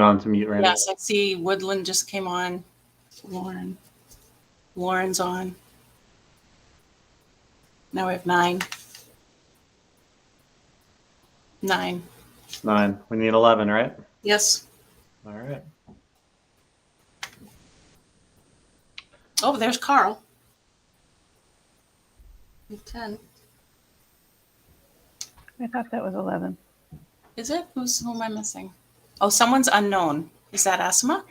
on to mute, Randy. Yes, I see Woodland just came on. Lauren's on. Now we have 9. 9. 9. We need 11, right? Yes. All right. Oh, there's Carl. 10. I thought that was 11. Is it? Who am I missing? Oh, someone's unknown. Is that Asma?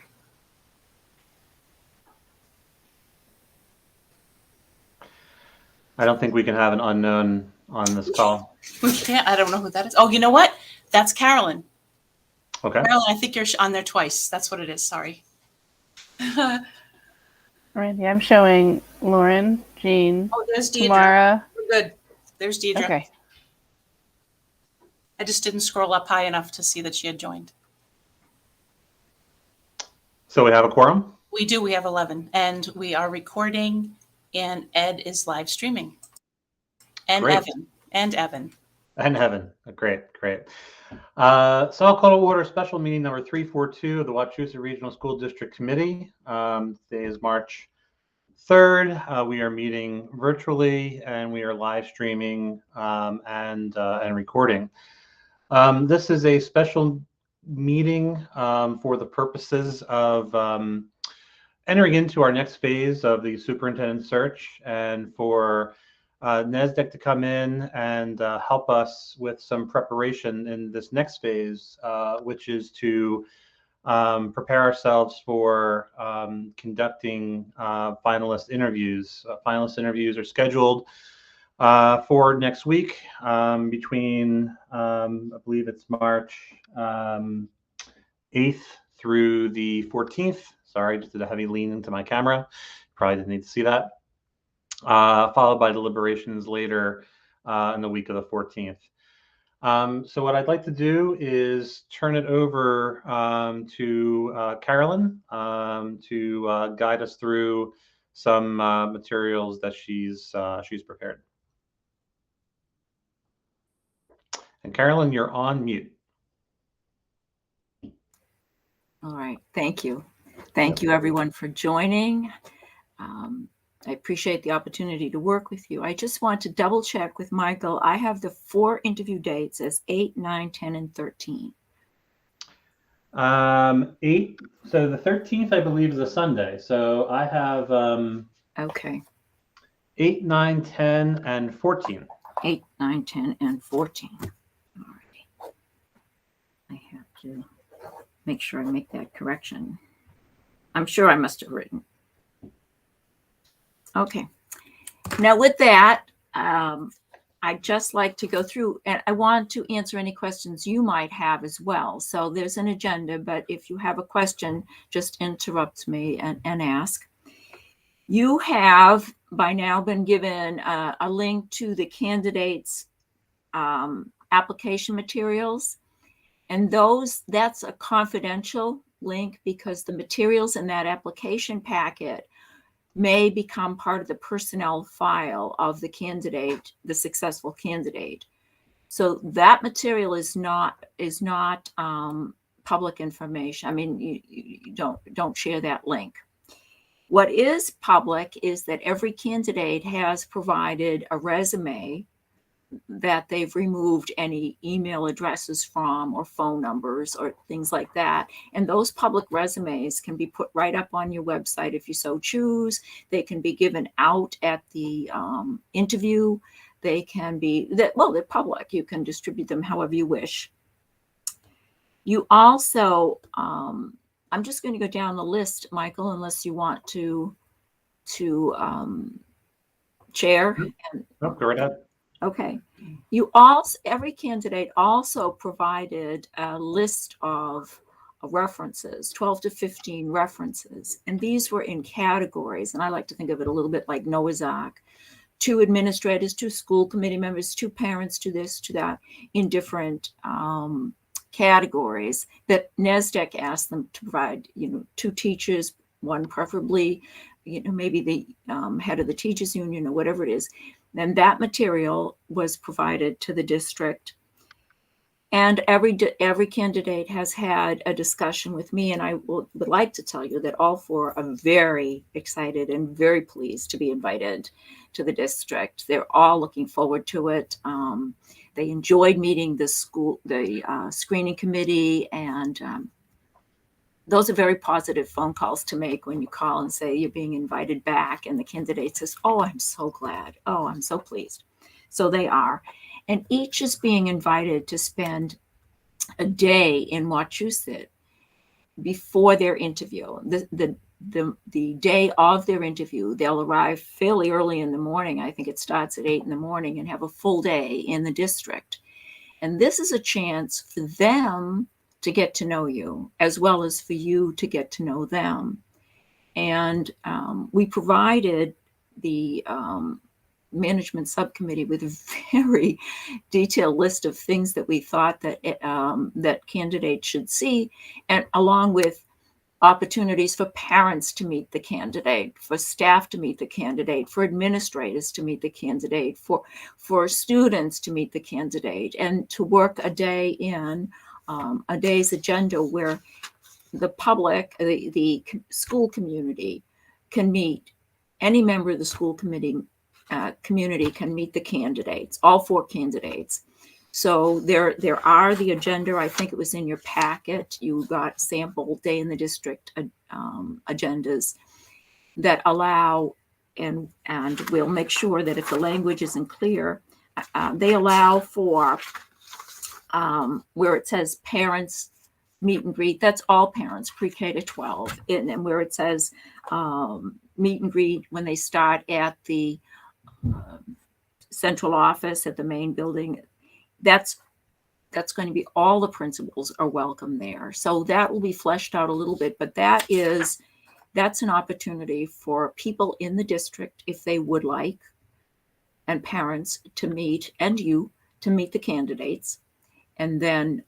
I don't think we can have an unknown on this call. We can't. I don't know who that is. Oh, you know what? That's Carolyn. Okay. Carolyn, I think you're on there twice. That's what it is. Sorry. Randy, I'm showing Lauren, Jean, Oh, there's Deidre. Tamara. We're good. There's Deidre. Okay. I just didn't scroll up high enough to see that she had joined. So we have a quorum? We do. We have 11. And we are recording, and Ed is live streaming. And Great. Evan. And Evan. And Heaven. Great, great. So I'll call to order special meeting number 342 of the Wachusett Regional School District Committee. Today is March 3rd. We are meeting virtually, and we are live streaming and recording. This is a special meeting for the purposes of entering into our next phase of the superintendent search, and for NESDEC to come in and help us with some preparation in this next phase, which is to prepare ourselves for conducting finalist interviews. Finalist interviews are scheduled for next week between, I believe it's March 8th through the 14th. Sorry, just did a heavy lean into my camera. Probably didn't need to see that. Followed by deliberations later in the week of the 14th. So what I'd like to do is turn it over to Carolyn to guide us through some materials that she's prepared. And Carolyn, you're on mute. All right, thank you. Thank you everyone for joining. I appreciate the opportunity to work with you. I just want to double check with Michael. I have the 4 interview dates as 8, 9, 10, and 13. 8. So the 13th, I believe, is a Sunday. So I have Okay. 8, 9, 10, and 14. 8, 9, 10, and 14. All right. I have to make sure I make that correction. I'm sure I must have written. Okay. Now with that, I'd just like to go through, and I want to answer any questions you might have as well. So there's an agenda, but if you have a question, just interrupt me and ask. You have by now been given a link to the candidates' application materials. And that's a confidential link because the materials in that application packet may become part of the personnel file of the candidate, the successful candidate. So that material is not public information. I mean, you don't share that link. What is public is that every candidate has provided a resume that they've removed any email addresses from or phone numbers or things like that. And those public resumes can be put right up on your website if you so choose. They can be given out at the interview. They can be, they're public. You can distribute them however you wish. You also, I'm just going to go down the list, Michael, unless you want to chair. Oh, go right ahead. Okay. Every candidate also provided a list of references, 12 to 15 references. And these were in categories. And I like to think of it a little bit like Noah's Ark. 2 administrators, 2 school committee members, 2 parents, to this, to that, in different categories that NESDEC asked them to provide, 2 teachers, 1 preferably, maybe the head of the teachers union or whatever it is. And that material was provided to the district. And every candidate has had a discussion with me, and I would like to tell you that all four are very excited and very pleased to be invited to the district. They're all looking forward to it. They enjoyed meeting the screening committee, and those are very positive phone calls to make when you call and say you're being invited back, and the candidate says, "Oh, I'm so glad. Oh, I'm so pleased." So they are. And each is being invited to spend a day in Wachusett before their interview. The day of their interview, they'll arrive fairly early in the morning. I think it starts at 8 in the morning, and have a full day in the district. And this is a chance for them to get to know you, as well as for you to get to know them. And we provided the management subcommittee with a very detailed list of things that we thought that that candidates should see, and along with opportunities for parents to meet the candidate, for staff to meet the candidate, for administrators to meet the candidate, for students to meet the candidate, and to work a day in a day's agenda where the public, the school community can meet. Any member of the school committee community can meet the candidates, all four candidates. So there are the agenda. I think it was in your packet. You got sample day in the district agendas that allow, and we'll make sure that if the language isn't clear, they allow for where it says parents meet and greet. That's all parents, pre-K to 12. And where it says meet and greet when they start at the central office at the main building, that's going to be all the principals are welcome there. So that will be fleshed out a little bit, but that's an opportunity for people in the district, if they would like, and parents to meet, and you to meet the candidates, and then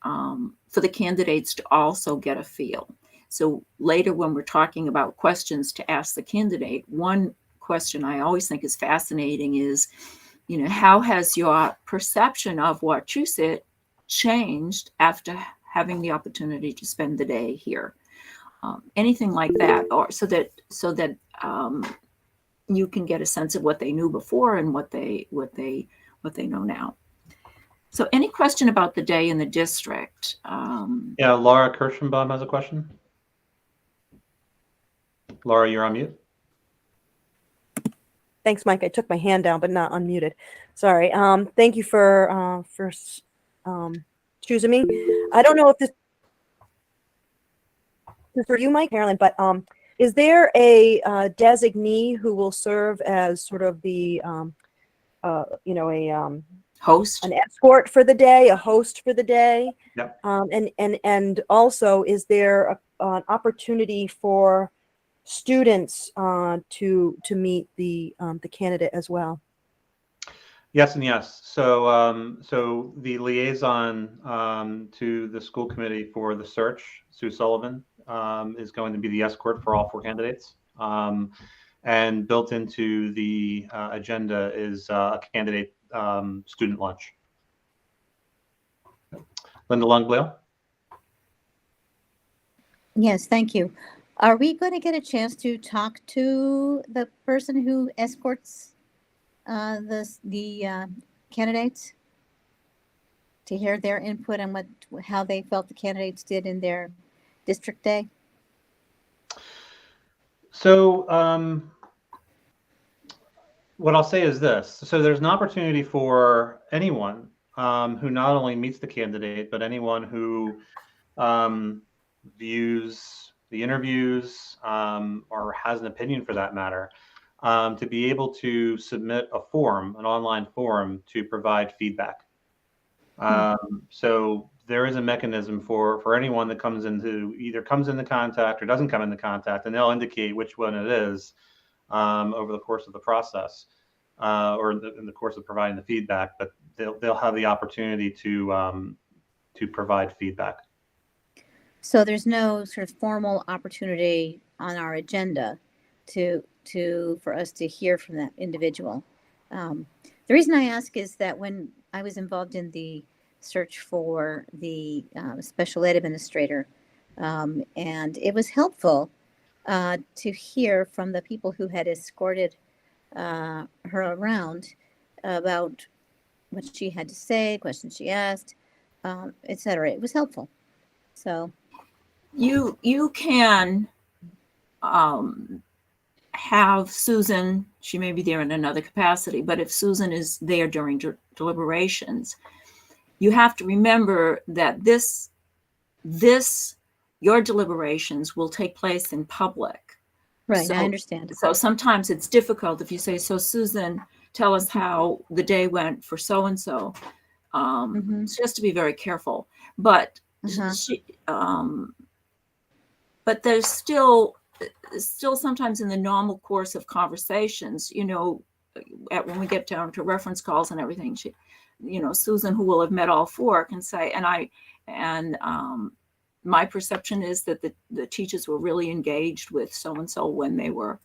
for the candidates to also get a feel. So later, when we're talking about questions to ask the candidate, one question I always think is fascinating is, how has your perception of Wachusett changed after having the opportunity to spend the day here? Anything like that, or so that you can get a sense of what they knew before and what they know now. So, any question about the day in the district? Yeah, Laura Kirschenbaum has a question. Laura, you're on mute. Thanks, Mike. I took my hand down, but not unmuted. Sorry. Thank you for choosing me. I don't know if this is for you, Mike, Carolyn, but is there a designee who will serve as sort of the, Host? an escort for the day, a host for the day? Yep. And also, is there an opportunity for students to meet the candidate as well? Yes and yes. So the liaison to the school committee for the search, Sue Sullivan, is going to be the escort for all four candidates. And built into the agenda is a candidate student lunch. Linda Longblale. Yes, thank you. Are we going to get a chance to talk to the person who escorts the candidates to hear their input on how they felt the candidates did in their district day? So what I'll say is this. So there's an opportunity for anyone who not only meets the candidate, but anyone who views the interviews or has an opinion for that matter, to be able to submit a form, an online form, to provide feedback. So there is a mechanism for anyone that comes into contact or doesn't come into contact, and they'll indicate which one it is over the course of the process or in the course of providing the feedback. But they'll have the opportunity to provide feedback. So there's no sort of formal opportunity on our agenda for us to hear from that individual. The reason I ask is that when I was involved in the search for the special ed administrator. And it was helpful to hear from the people who had escorted her around about what she had to say, questions she asked, etc. It was helpful. So You can have Susan, she may be there in another capacity, but if Susan is there during deliberations, you have to remember that your deliberations will take place in public. right, So, I understand. So sometimes it's difficult if you say, so Susan, tell us how the day went for so-and-so. It's just to be very careful. But but there's still sometimes in the normal course of conversations, when we get down to reference calls and everything, Susan, who will have met all four, can say, my perception is that the teachers were really engaged with so-and-so when they were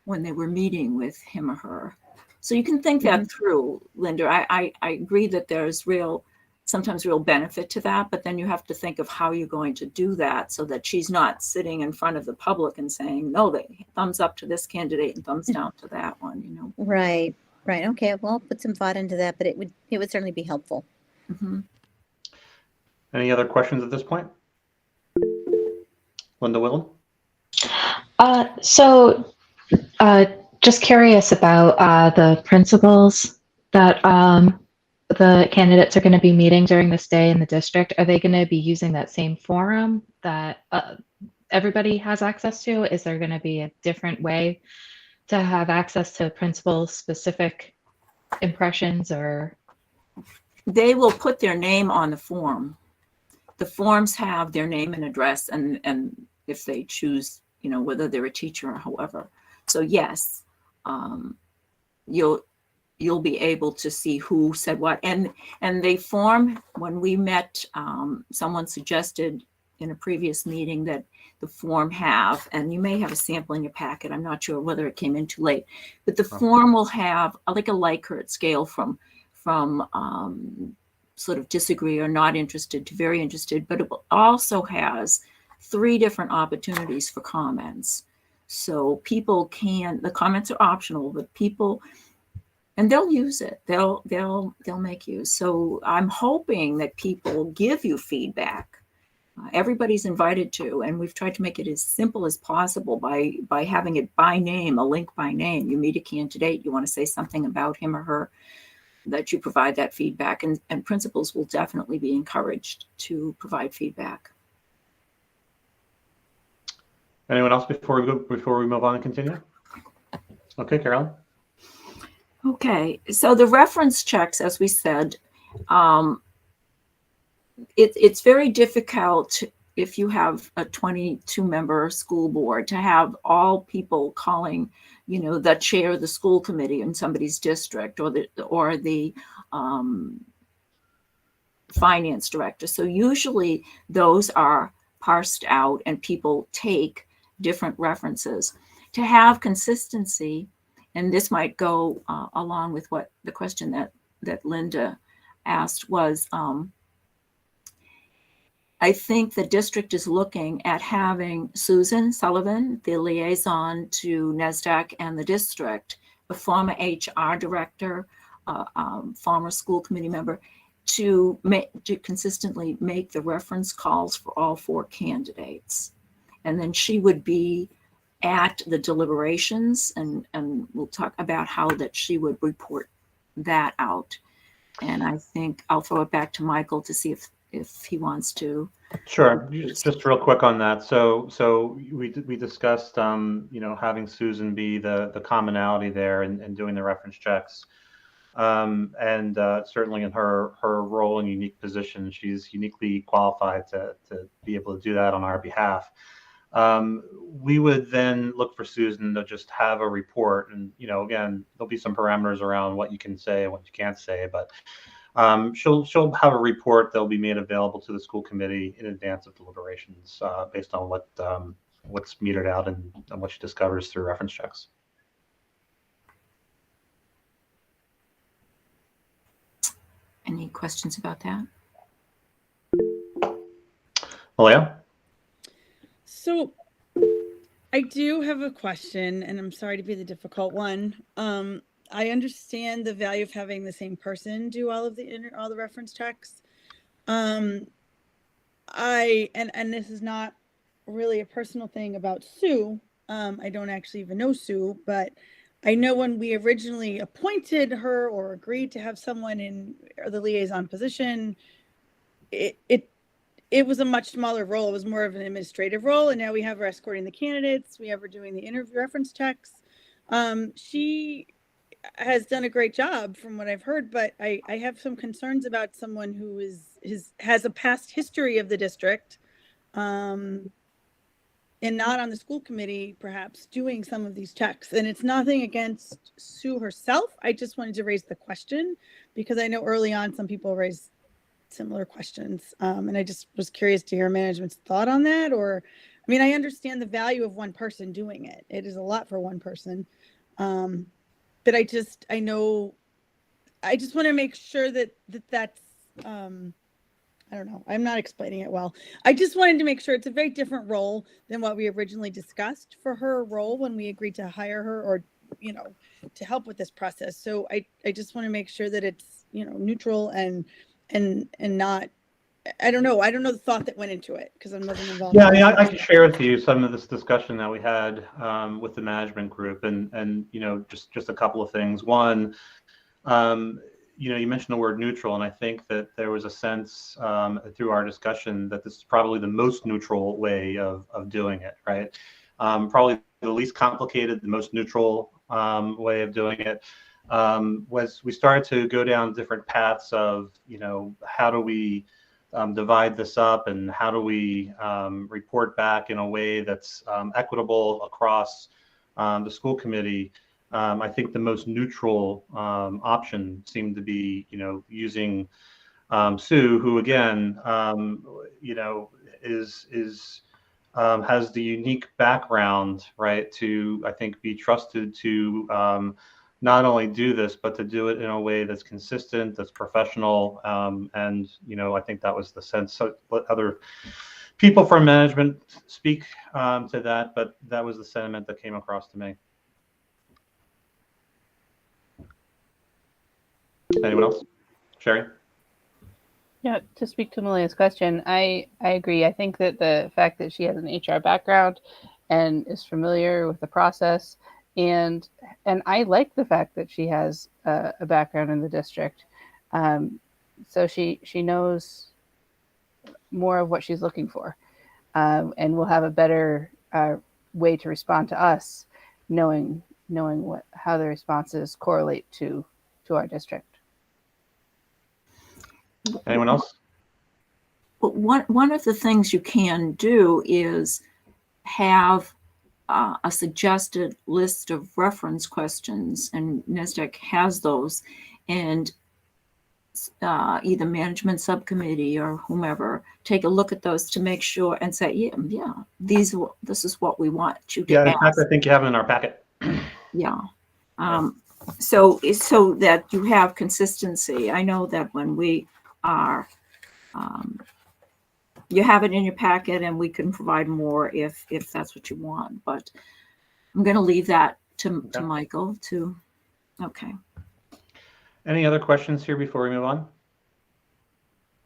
meeting with him or her. So you can think that through, Linda. I agree that there's sometimes real benefit to that, but then you have to think of how you're going to do that so that she's not sitting in front of the public and saying, no, they thumbs up to this candidate and thumbs down to that one, Right. Okay. Well, I'll put some thought into that, but it would certainly be helpful. Any other questions at this point? Linda Willen? Just curious about the principals that the candidates are going to be meeting during this day in the district. Are they going to be using that same forum that everybody has access to? Is there going to be a different way to have access to principal specific impressions, or? They will put their name on the form. The forms have their name and address, and if they choose, whether they're a teacher or however. So yes, you'll be able to see who said what. And they form, when we met, someone suggested in a previous meeting that the form have, and you may have a sample in your packet, I'm not sure whether it came in too late, but the form will have like a Likert scale from sort of disagree or not interested to very interested, but it also has 3 different opportunities for comments. So people the comments are optional, but and they'll use it. They'll make use. So I'm hoping that people give you feedback. Everybody's invited to, and we've tried to make it as simple as possible by having it by name, a link by name. You meet a candidate, you want to say something about him or her, that you provide that feedback, and principals will definitely be encouraged to provide feedback. Anyone else before we move on and continue? Okay, Carolyn. Okay, so the reference checks, as we said, it's very difficult if you have a 22-member school board to have all people calling, the chair of the school committee in somebody's district or the finance director. So usually those are parsed out and people take different references. To have consistency, and this might go along with what the question that Linda asked was, I think the district is looking at having Susan Sullivan, the liaison to NESDAQ and the district, a former HR director, former school committee member, to consistently make the reference calls for all 4 candidates. And then she would be at the deliberations, and we'll talk about how that she would report that out. And I think I'll throw it back to Michael to see if he wants to. Sure. Just real quick on that. So we discussed, having Susan be the commonality there and doing the reference checks. And certainly in her role and unique position, she's uniquely qualified to be able to do that on our behalf. We would then look for Susan to just have a report, and again, there'll be some parameters around what you can say and what you can't say, but she'll have a report that'll be made available to the school committee in advance of deliberations, based on what's metered out and what she discovers through reference checks. Any questions about that? Malaya? So I do have a question, and I'm sorry to be the difficult one. I understand the value of having the same person do all the reference checks. And this is not really a personal thing about Sue. I don't actually even know Sue, but I know when we originally appointed her or agreed to have someone in the liaison position, it was a much smaller role. It was more of an administrative role. And now we have her escorting the candidates. We have her doing the interview reference checks. She has done a great job from what I've heard, but I have some concerns about someone who has a past history of the district, and not on the school committee, perhaps doing some of these checks. And it's nothing against Sue herself. I just wanted to raise the question because I know early on some people raised similar questions. And I just was curious to hear management's thought on that. Or, I mean, I understand the value of one person doing it. It is a lot for one person. But I just want to make sure that's, I don't know. I'm not explaining it well. I just wanted to make sure it's a very different role than what we originally discussed for her role when we agreed to hire her or, to help with this process. So I just want to make sure that it's, neutral and not, I don't know the thought that went into it because I wasn't involved. Yeah, I mean, I can share with you some of this discussion that we had with the management group, and just a couple of things. One, you mentioned the word neutral, and I think that there was a sense through our discussion that this is probably the most neutral way of doing it, right? Probably the least complicated, the most neutral way of doing it. Was we started to go down different paths of, how do we divide this up and how do we report back in a way that's equitable across the school committee. I think the most neutral option seemed to be, using Sue, who again, has the unique background, right, to, I think, be trusted to not only do this, but to do it in a way that's consistent, that's professional. And, I think that was the sense. So let other people from management speak to that, but that was the sentiment that came across to me. Anyone else? Sherry? Yeah, to speak to Malia's question, I agree. I think that the fact that she has an HR background and is familiar with the process, and I like the fact that she has a background in the district, so she knows more of what she's looking for, and will have a better way to respond to us, knowing how the responses correlate to our district. Anyone else? But one of the things you can do is have a suggested list of reference questions, and NESDEC has those, and either management subcommittee or whomever take a look at those to make sure and say, yeah, this is what we want you to ask. In fact, I think you have them in our packet. Yeah. So that you have consistency. I know that when we are, you have it in your packet, and we can provide more if that's what you want. But I'm going to leave that to Michael to. Okay. Any other questions here before we move on?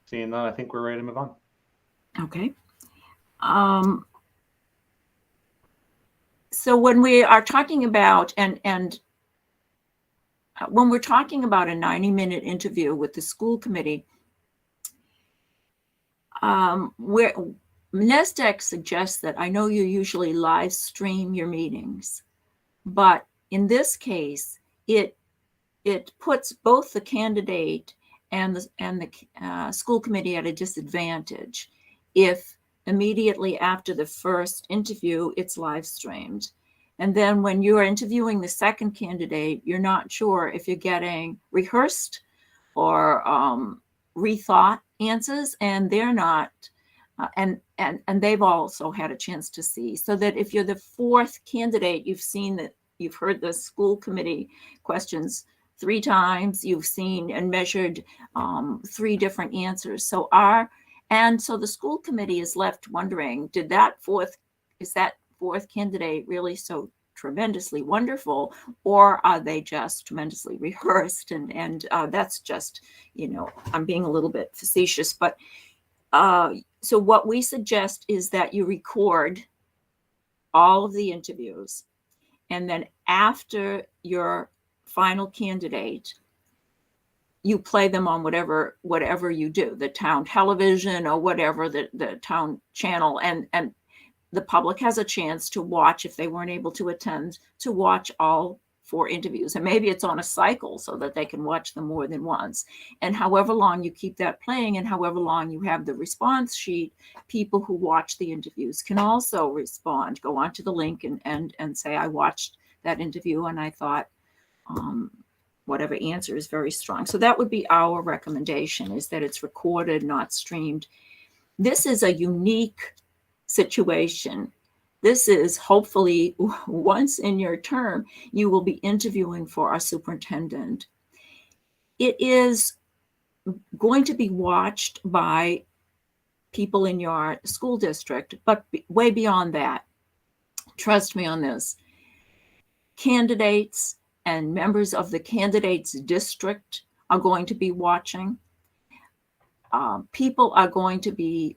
Seeing none, I think we're ready to move on. Okay. So when we are talking about and when we're talking about a 90-minute interview with the school committee, where NESDEC suggests that I know you usually live stream your meetings, but in this case, it puts both the candidate and the school committee at a disadvantage if immediately after the first interview it's live streamed. And then when you're interviewing the second candidate, you're not sure if you're getting rehearsed or rethought answers, and they're not, and they've also had a chance to see. So that if you're the fourth candidate, you've heard the school committee questions 3 times, you've seen and measured 3 different answers. So our And so the school committee is left wondering, is that fourth candidate really so tremendously wonderful, or are they just tremendously rehearsed? And that's just, I'm being a little bit facetious, but so what we suggest is that you record all of the interviews, and then after your final candidate, you play them on whatever you do, the town television or whatever, the town channel, and the public has a chance to watch, if they weren't able to attend, to watch all 4 interviews. And maybe it's on a cycle so that they can watch them more than once. And however long you keep that playing and however long you have the response sheet, people who watch the interviews can also respond, go onto the link and say, I watched that interview and I thought whatever answer is very strong. So that would be our recommendation, is that it's recorded, not streamed. This is a unique situation. This is hopefully once in your term, you will be interviewing for a superintendent. It is going to be watched by people in your school district, but way beyond that. Trust me on this. Candidates and members of the candidate's district are going to be watching. People are going to be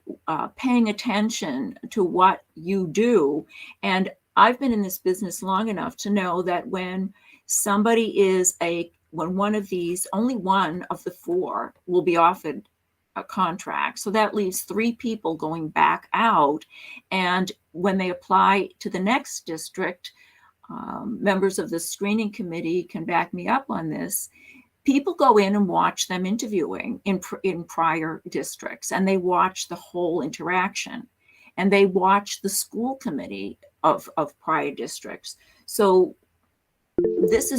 paying attention to what you do. And I've been in this business long enough to know that when one of these, only one of the 4 will be offered a contract. So that leaves 3 people going back out. And when they apply to the next district, members of the screening committee can back me up on this. People go in and watch them interviewing in prior districts, and they watch the whole interaction, and they watch the school committee of prior districts. So this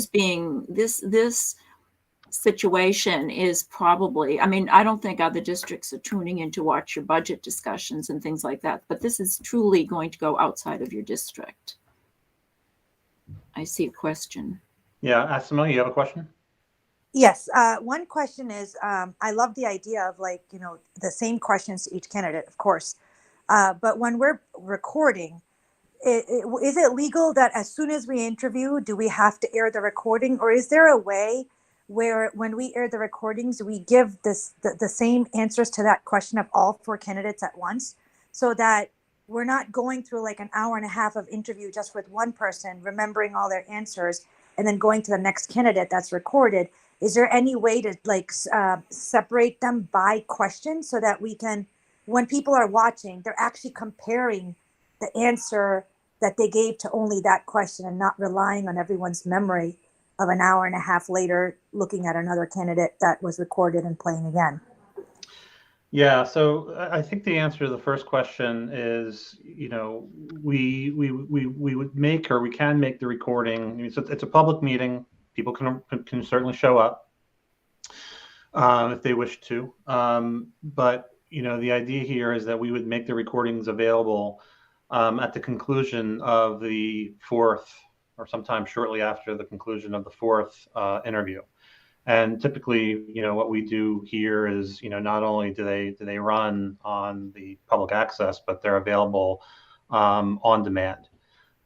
situation is probably, I don't think other districts are tuning in to watch your budget discussions and things like that, but this is truly going to go outside of your district. I see a question. Yeah, Asimile, you have a question? Yes. One question is, I love the idea of the same questions to each candidate, of course. But when we're recording, is it legal that as soon as we interview, do we have to air the recording? Or is there a way where when we air the recordings, we give the same answers to that question of all 4 candidates at once, so that we're not going through like an hour and a half of interview just with one person, remembering all their answers, and then going to the next candidate that's recorded? Is there any way to separate them by question so that we can, when people are watching, they're actually comparing the answer that they gave to only that question and not relying on everyone's memory of an hour and a half later looking at another candidate that was recorded and playing again? Yeah, so I think the answer to the first question is, we would make, or we can make the recording. It's a public meeting. People can certainly show up if they wish to. But the idea here is that we would make the recordings available at the conclusion of the 4th, or sometime shortly after the conclusion of the 4th interview. And typically, what we do here is, not only do they run on the public access, but they're available on demand.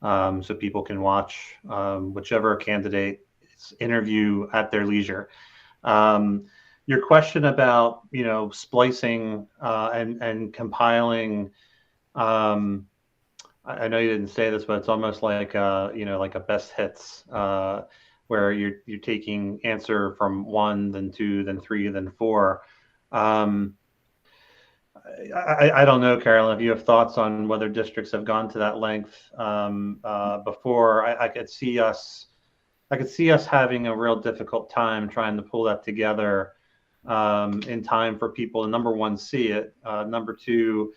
So people can watch whichever candidate's interview at their leisure. Your question about, splicing and compiling, I know you didn't say this, but it's almost like like a best hits, where you're taking answer from 1, then 2, then 3, then 4. I don't know, Carolyn, if you have thoughts on whether districts have gone to that length before. I could see us having a real difficult time trying to pull that together in time for people to, number 1, see it, number 2,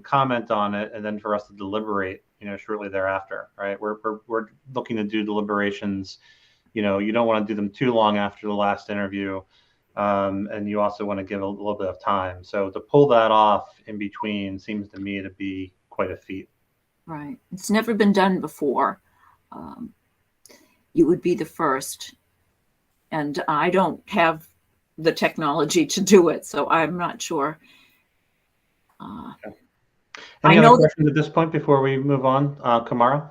comment on it, and then for us to deliberate, shortly thereafter, right? We're looking to do deliberations. You don't want to do them too long after the last interview, and you also want to give a little bit of time. So to pull that off in between seems to me to be quite a feat. Right. It's never been done before. You would be the first, and I don't have the technology to do it, so I'm not sure Any I other know that questions at this point before we move on? Kamara?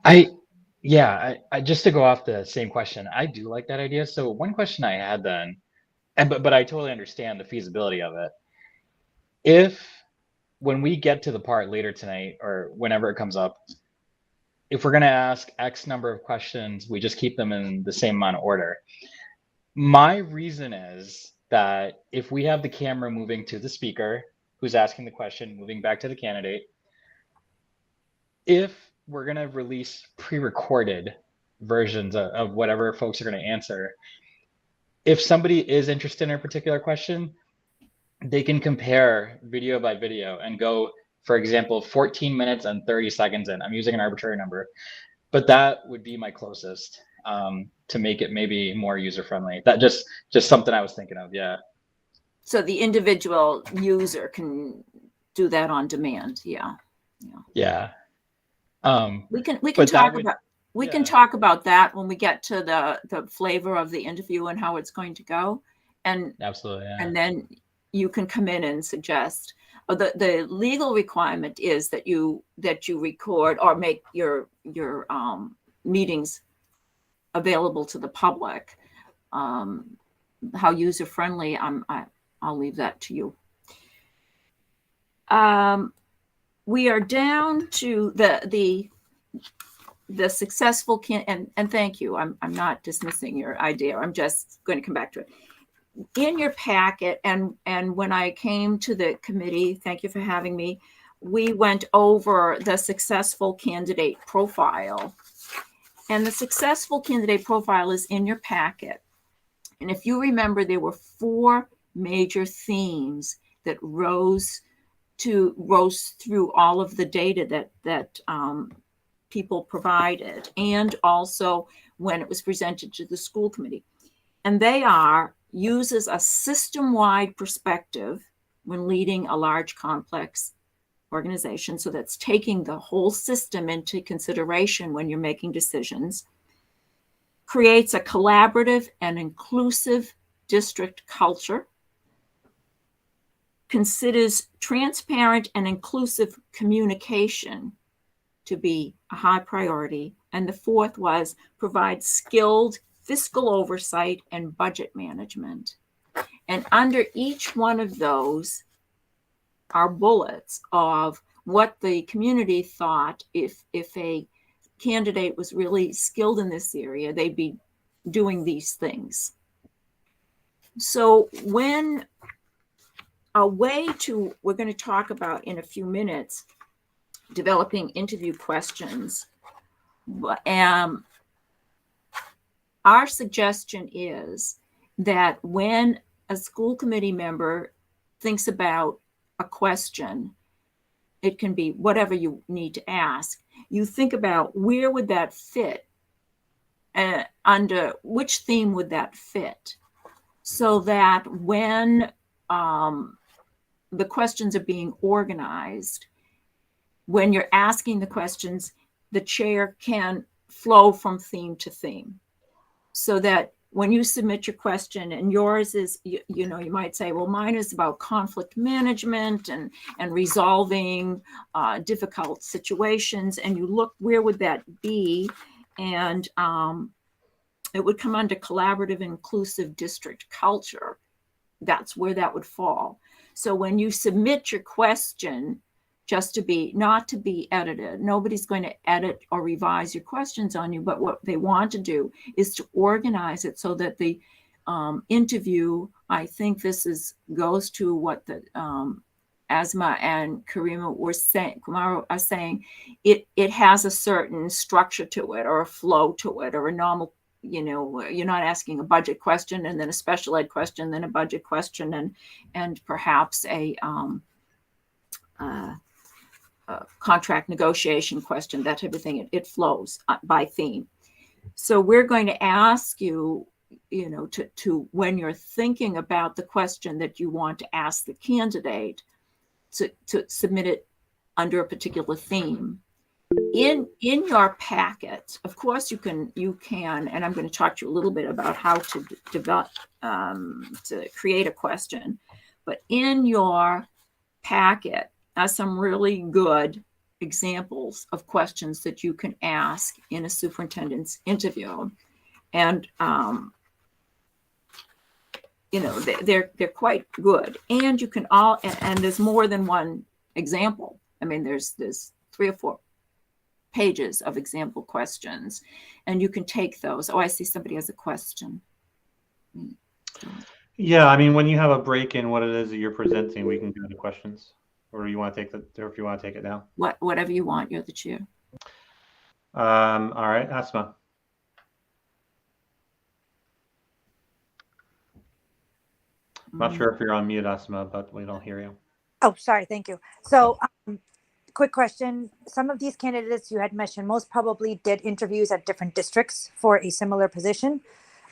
I just to go off the same question, I do like that idea. So one question I had then, but I totally understand the feasibility of it. If when we get to the part later tonight or whenever it comes up, if we're going to ask X number of questions, we just keep them in the same amount of order. My reason is that if we have the camera moving to the speaker who's asking the question, moving back to the candidate, if we're going to release pre-recorded versions of whatever folks are going to answer, if somebody is interested in a particular question, they can compare video by video and go, for example, 14 minutes and 30 seconds in. I'm using an arbitrary number, but that would be my closest to make it maybe more user-friendly. That just something I was thinking of, yeah. so the individual user can do that on demand. Yeah. Yeah. We can but talk would, about we yeah. can talk about that when we get to the flavor of the interview and how it's going to go. And Absolutely, yeah. And then you can come in and suggest. The legal requirement is that you record or make your meetings available to the public. How user friendly, I'll leave that to you. We are down to the successful and thank you. I'm not dismissing your idea. I'm just going to come back to it. In your packet, and when I came to the committee, thank you for having me, we went over the successful candidate profile. And the successful candidate profile is in your packet. And if you remember, there were 4 major themes that rose through all of the data that people provided, and also when it was presented to the school committee. And they uses a system-wide perspective when leading a large, complex organization. So that's taking the whole system into consideration when you're making decisions. Creates a collaborative and inclusive district culture. Considers transparent and inclusive communication to be a high priority. And the 4th was provide skilled fiscal oversight and budget management. And under each one of those are bullets of what the community thought if a candidate was really skilled in this area, they'd be doing these things. So we're going to talk about in a few minutes, developing interview questions. Our suggestion is that when a school committee member thinks about a question, it can be whatever you need to ask. You think about where would that fit, under which theme would that fit, so that when the questions are being organized, when you're asking the questions, the chair can flow from theme to theme. So that when you submit your question and yours is, you might say, well, mine is about conflict management and resolving difficult situations. And you look, where would that be? And it would come under collaborative, inclusive district culture. That's where that would fall. So when you submit your question, not to be edited. Nobody's going to edit or revise your questions on you, but what they want to do is to organize it so that the interview, I think this goes to what the Asma and Kumara are saying, it has a certain structure to it, or a flow to it, or a normal, you're not asking a budget question and then a special ed question, then a budget question, and perhaps a contract negotiation question, that type of thing. It flows by theme. So we're going to ask you, to when you're thinking about the question that you want to ask the candidate, to submit it under a particular theme. In your packet, of course, you can, and I'm going to talk to you a little bit about how to develop, to create a question. But in your packet are some really good examples of questions that you can ask in a superintendent's interview. And, you know, they're quite good. And you can and there's more than one example. I mean, there's 3 or 4 pages of example questions, and you can take those. Oh, I see somebody has a question. Yeah, I mean, when you have a break in what it is that you're presenting, we can go to questions. Or do you want to take or if you want to take it now? Whatever you want. You're the chair. All right, Asma. I'm not sure if you're on mute, Asma, but we don't hear you. Oh, sorry. Thank you. So, quick question. Some of these candidates you had mentioned most probably did interviews at different districts for a similar position.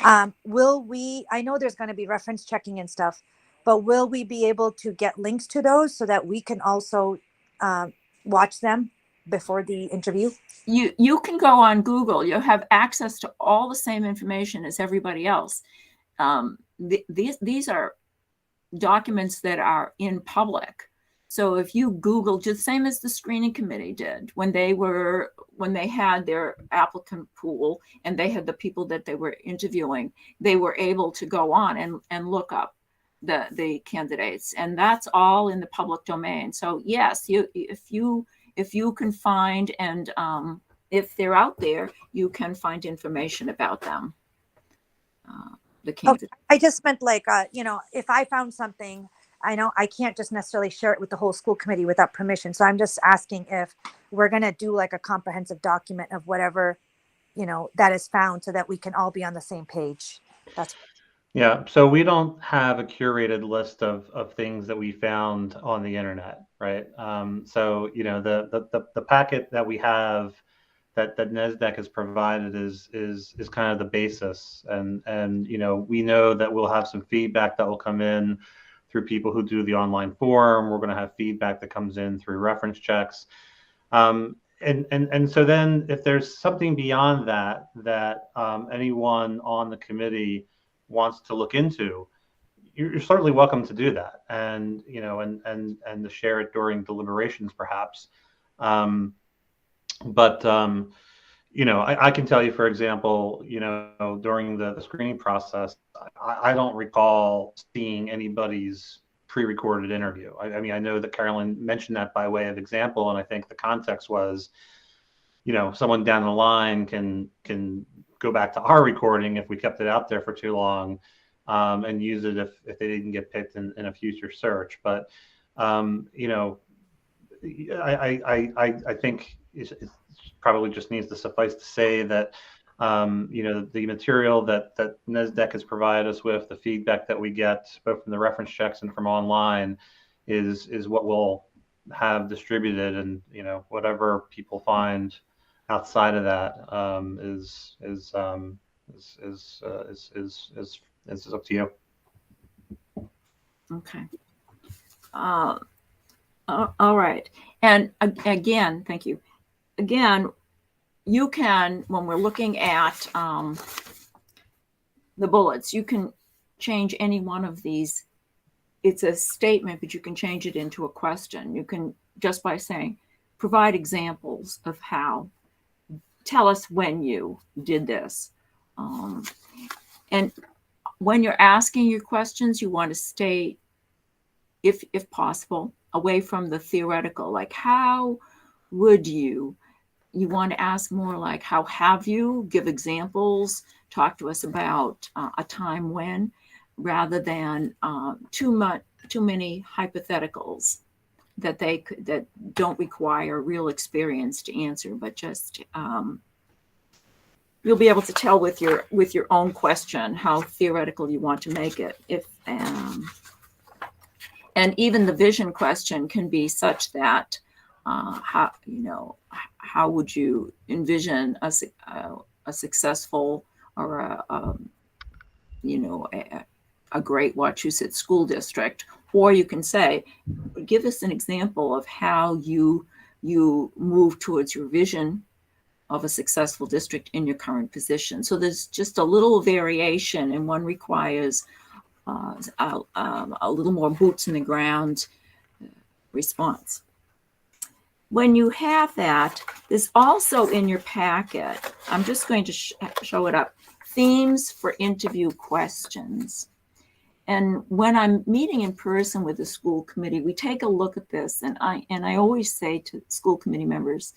I know there's going to be reference checking and stuff, but will we be able to get links to those so that we can also watch them before the interview? You can go on Google. You have access to all the same information as everybody else. These are documents that are in public. So if you Google, just same as the screening committee did when they had their applicant pool and they had the people that they were interviewing, they were able to go on and look up the candidates, and that's all in the public domain. So yes, if you can find, and if they're out there, you can find information about them. The candidates. Oh, I just meant like, if I found something, I know I can't just necessarily share it with the whole school committee without permission. So I'm just asking if we're going to do like a comprehensive document of whatever, that is found so that we can all be on the same page. Yeah, so we don't have a curated list of things that we found on the internet, right? So the packet that we have that NESDEC has provided is kind of the basis, and we know that we'll have some feedback that will come in through people who do the online forum. We're going to have feedback that comes in through reference checks, and so then if there's something beyond that anyone on the committee wants to look into, you're certainly welcome to do that, and to share it during deliberations perhaps. But I can tell you, for example, during the screening process, I don't recall seeing anybody's pre-recorded interview. I mean, I know that Carolyn mentioned that by way of example, and I think the context was, someone down the line can go back to our recording if we kept it out there for too long, and use it if they didn't get picked in a future search. But I think it probably just needs to suffice to say that the material that NESDEC has provided us with, the feedback that we get both from the reference checks and from online, is what we'll have distributed, and whatever people find outside of that is up to you. Okay. All right. And again, thank you. Again, you can, when we're looking at the bullets, you can change any one of these. It's a statement, but you can change it into a question. You can, just by saying, provide examples of how, tell us when you did this. And when you're asking your questions, you want to stay, if possible, away from the theoretical, like how would you want to ask more like how have you, give examples, talk to us about a time when, rather than too many hypotheticals that don't require real experience to answer, but just you'll be able to tell with your own question how theoretical you want to make it. And even the vision question can be such that how would you envision a successful or a great Wachusett school district? Or you can say, give us an example of how you move towards your vision of a successful district in your current position. So there's just a little variation, and one requires a little more boots in the ground response. When you have that, there's also in your packet, I'm just going to show it up, themes for interview questions. And when I'm meeting in person with the school committee, we take a look at this, and I always say to school committee members,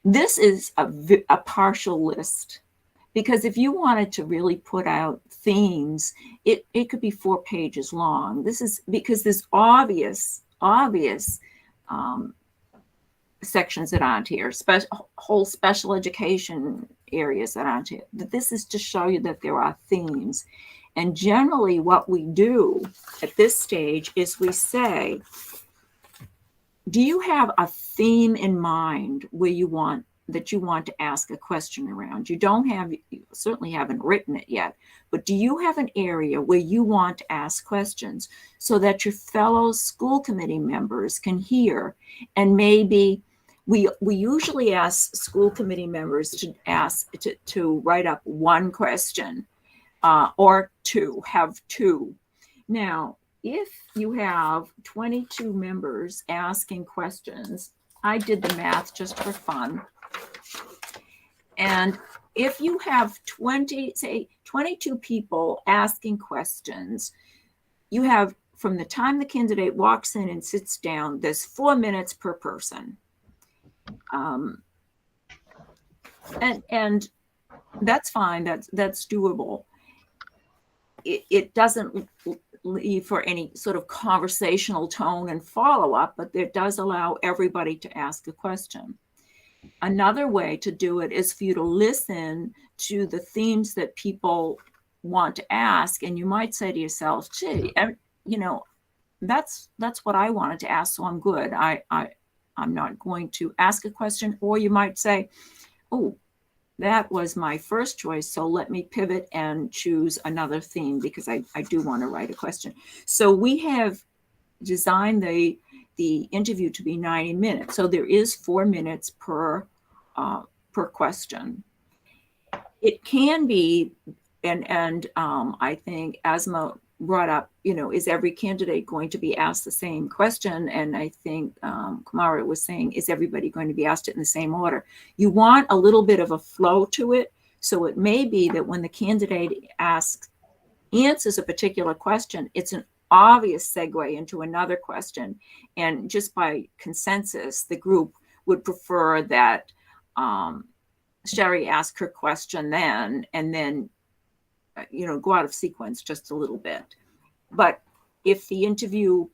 this is a partial list, because if you wanted to really put out themes, it could be 4 pages long. This is because there's obvious sections that aren't here, whole special education areas that aren't here. This is to show you that there are themes. And generally what we do at this stage is we say, do you have a theme in mind where you want to ask a question around? You certainly haven't written it yet, but do you have an area where you want to ask questions so that your fellow school committee members can hear? And maybe we usually ask school committee members to write up one question or have two. Now, if you have 22 members asking questions, I did the math just for fun. And if you have 22 people asking questions, you have, from the time the candidate walks in and sits down, there's 4 minutes per person. And that's fine, that's doable. It doesn't leave for any sort of conversational tone and follow-up, but it does allow everybody to ask a question. Another way to do it is for you to listen to the themes that people want to ask, and you might say to yourself, gee, that's what I wanted to ask, so I'm good. I'm not going to ask a question. Or you might say, oh, that was my first choice, so let me pivot and choose another theme because I do want to write a question. So we have designed the interview to be 90 minutes. So there is 4 minutes per question. It can be, and I think Asma brought up, is every candidate going to be asked the same question? And I think Kumara was saying, is everybody going to be asked it in the same order? You want a little bit of a flow to it. So it may be that when the candidate answers a particular question, it's an obvious segue into another question. And just by consensus, the group would prefer that Sherry ask her question then, and then go out of sequence just a little bit. But if the interview,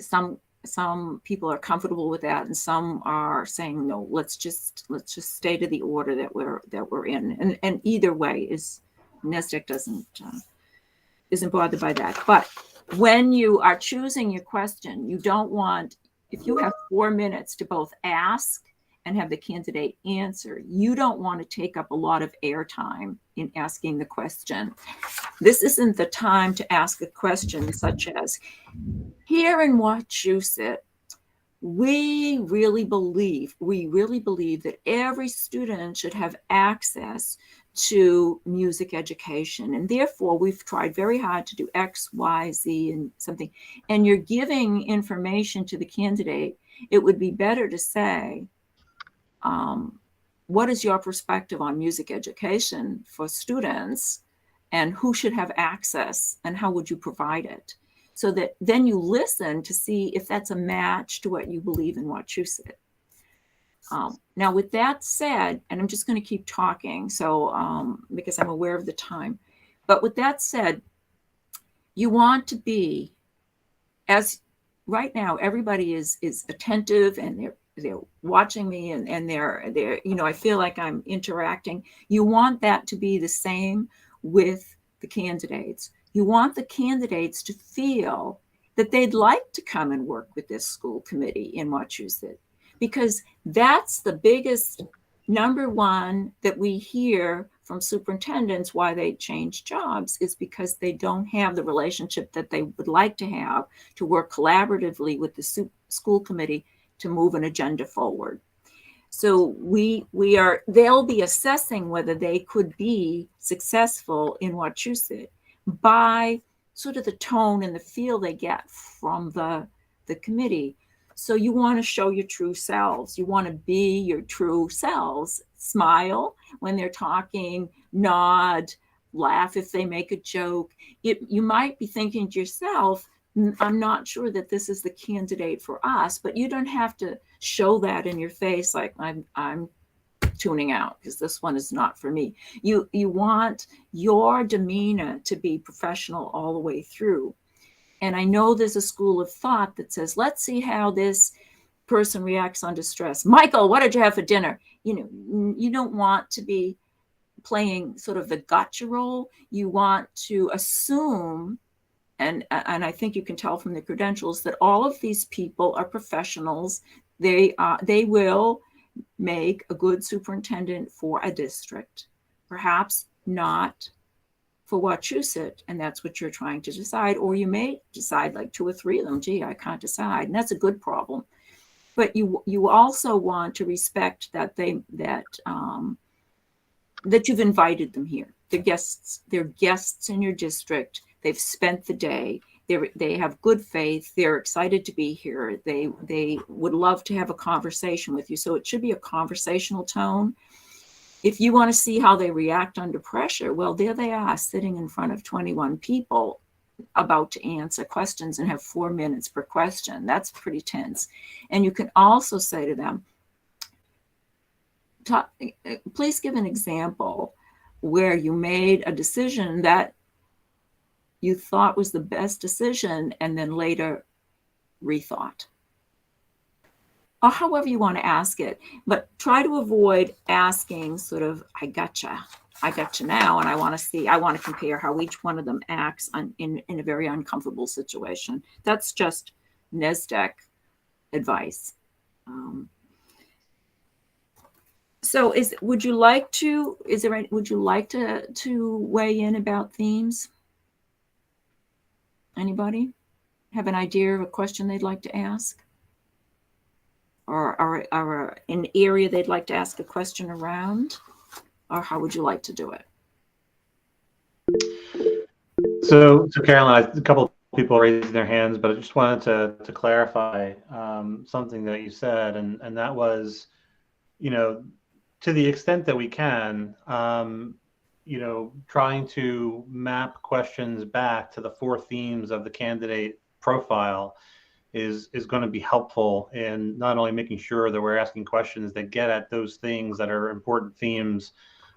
some people are comfortable with that, and some are saying no, let's just stay to the order that we're in. And either way NESDEC isn't bothered by that. But when you are choosing your question, you don't want, if you have 4 minutes to both ask and have the candidate answer, you don't want to take up a lot of airtime in asking the question. This isn't the time to ask a question such as, here in Wachusett, we really believe that every student should have access to music education. And therefore, we've tried very hard to do X, Y, Z, and something. And you're giving information to the candidate. It would be better to say, what is your perspective on music education for students, and who should have access, and how would you provide it? So that then you listen to see if that's a match to what you believe in Wachusett. Now, with that said, and I'm just going to keep talking, so because I'm aware of the time, but with that said, you want to be, as right now, everybody is attentive, and they're watching me, and they're I feel like I'm interacting. You want that to be the same with the candidates. You want the candidates to feel that they'd like to come and work with this school committee in Wachusett, because that's the biggest number one that we hear from superintendents why they change jobs, is because they don't have the relationship that they would like to have to work collaboratively with the school committee to move an agenda forward. So they'll be assessing whether they could be successful in Wachusett by sort of the tone and the feel they get from the committee. So you want to show your true selves. You want to be your true selves. Smile when they're talking, nod, laugh if they make a joke. You might be thinking to yourself, I'm not sure that this is the candidate for us, but you don't have to show that in your face like I'm tuning out because this one is not for me. You want your demeanor to be professional all the way through. And I know there's a school of thought that says, let's see how this person reacts under stress. Michael, what did you have for dinner? You don't want to be playing sort of the gotcha role. You want to assume, and I think you can tell from the credentials, that all of these people are professionals. They will make a good superintendent for a district, perhaps not for Wachusett, and that's what you're trying to decide. Or you may decide like 2 or 3 of them, gee, I can't decide, and that's a good problem. But you also want to respect that that you've invited them here. They're guests in your district. They've spent the day. They have good faith. They're excited to be here. They would love to have a conversation with you. So it should be a conversational tone. If you want to see how they react under pressure, well, there they are sitting in front of 21 people about to answer questions and have 4 minutes per question. That's pretty tense. And you can also say to them, please give an example where you made a decision that you thought was the best decision and then later rethought. Or however you want to ask it, but try to avoid asking sort of, I gotcha now, and I want to compare how each one of them acts in a very uncomfortable situation. That's just NESDEC advice. So would you like to weigh in about themes? Anybody have an idea of a question they'd like to ask? Or an area they'd like to ask a question around? Or how would you like to do it? So Caroline, a couple of people raising their hands, but I just wanted to clarify something that you said, and that was, to the extent that we can, trying to map questions back to the 4 themes of the candidate profile is going to be helpful in not only making sure that we're asking questions that get at those things that are important themes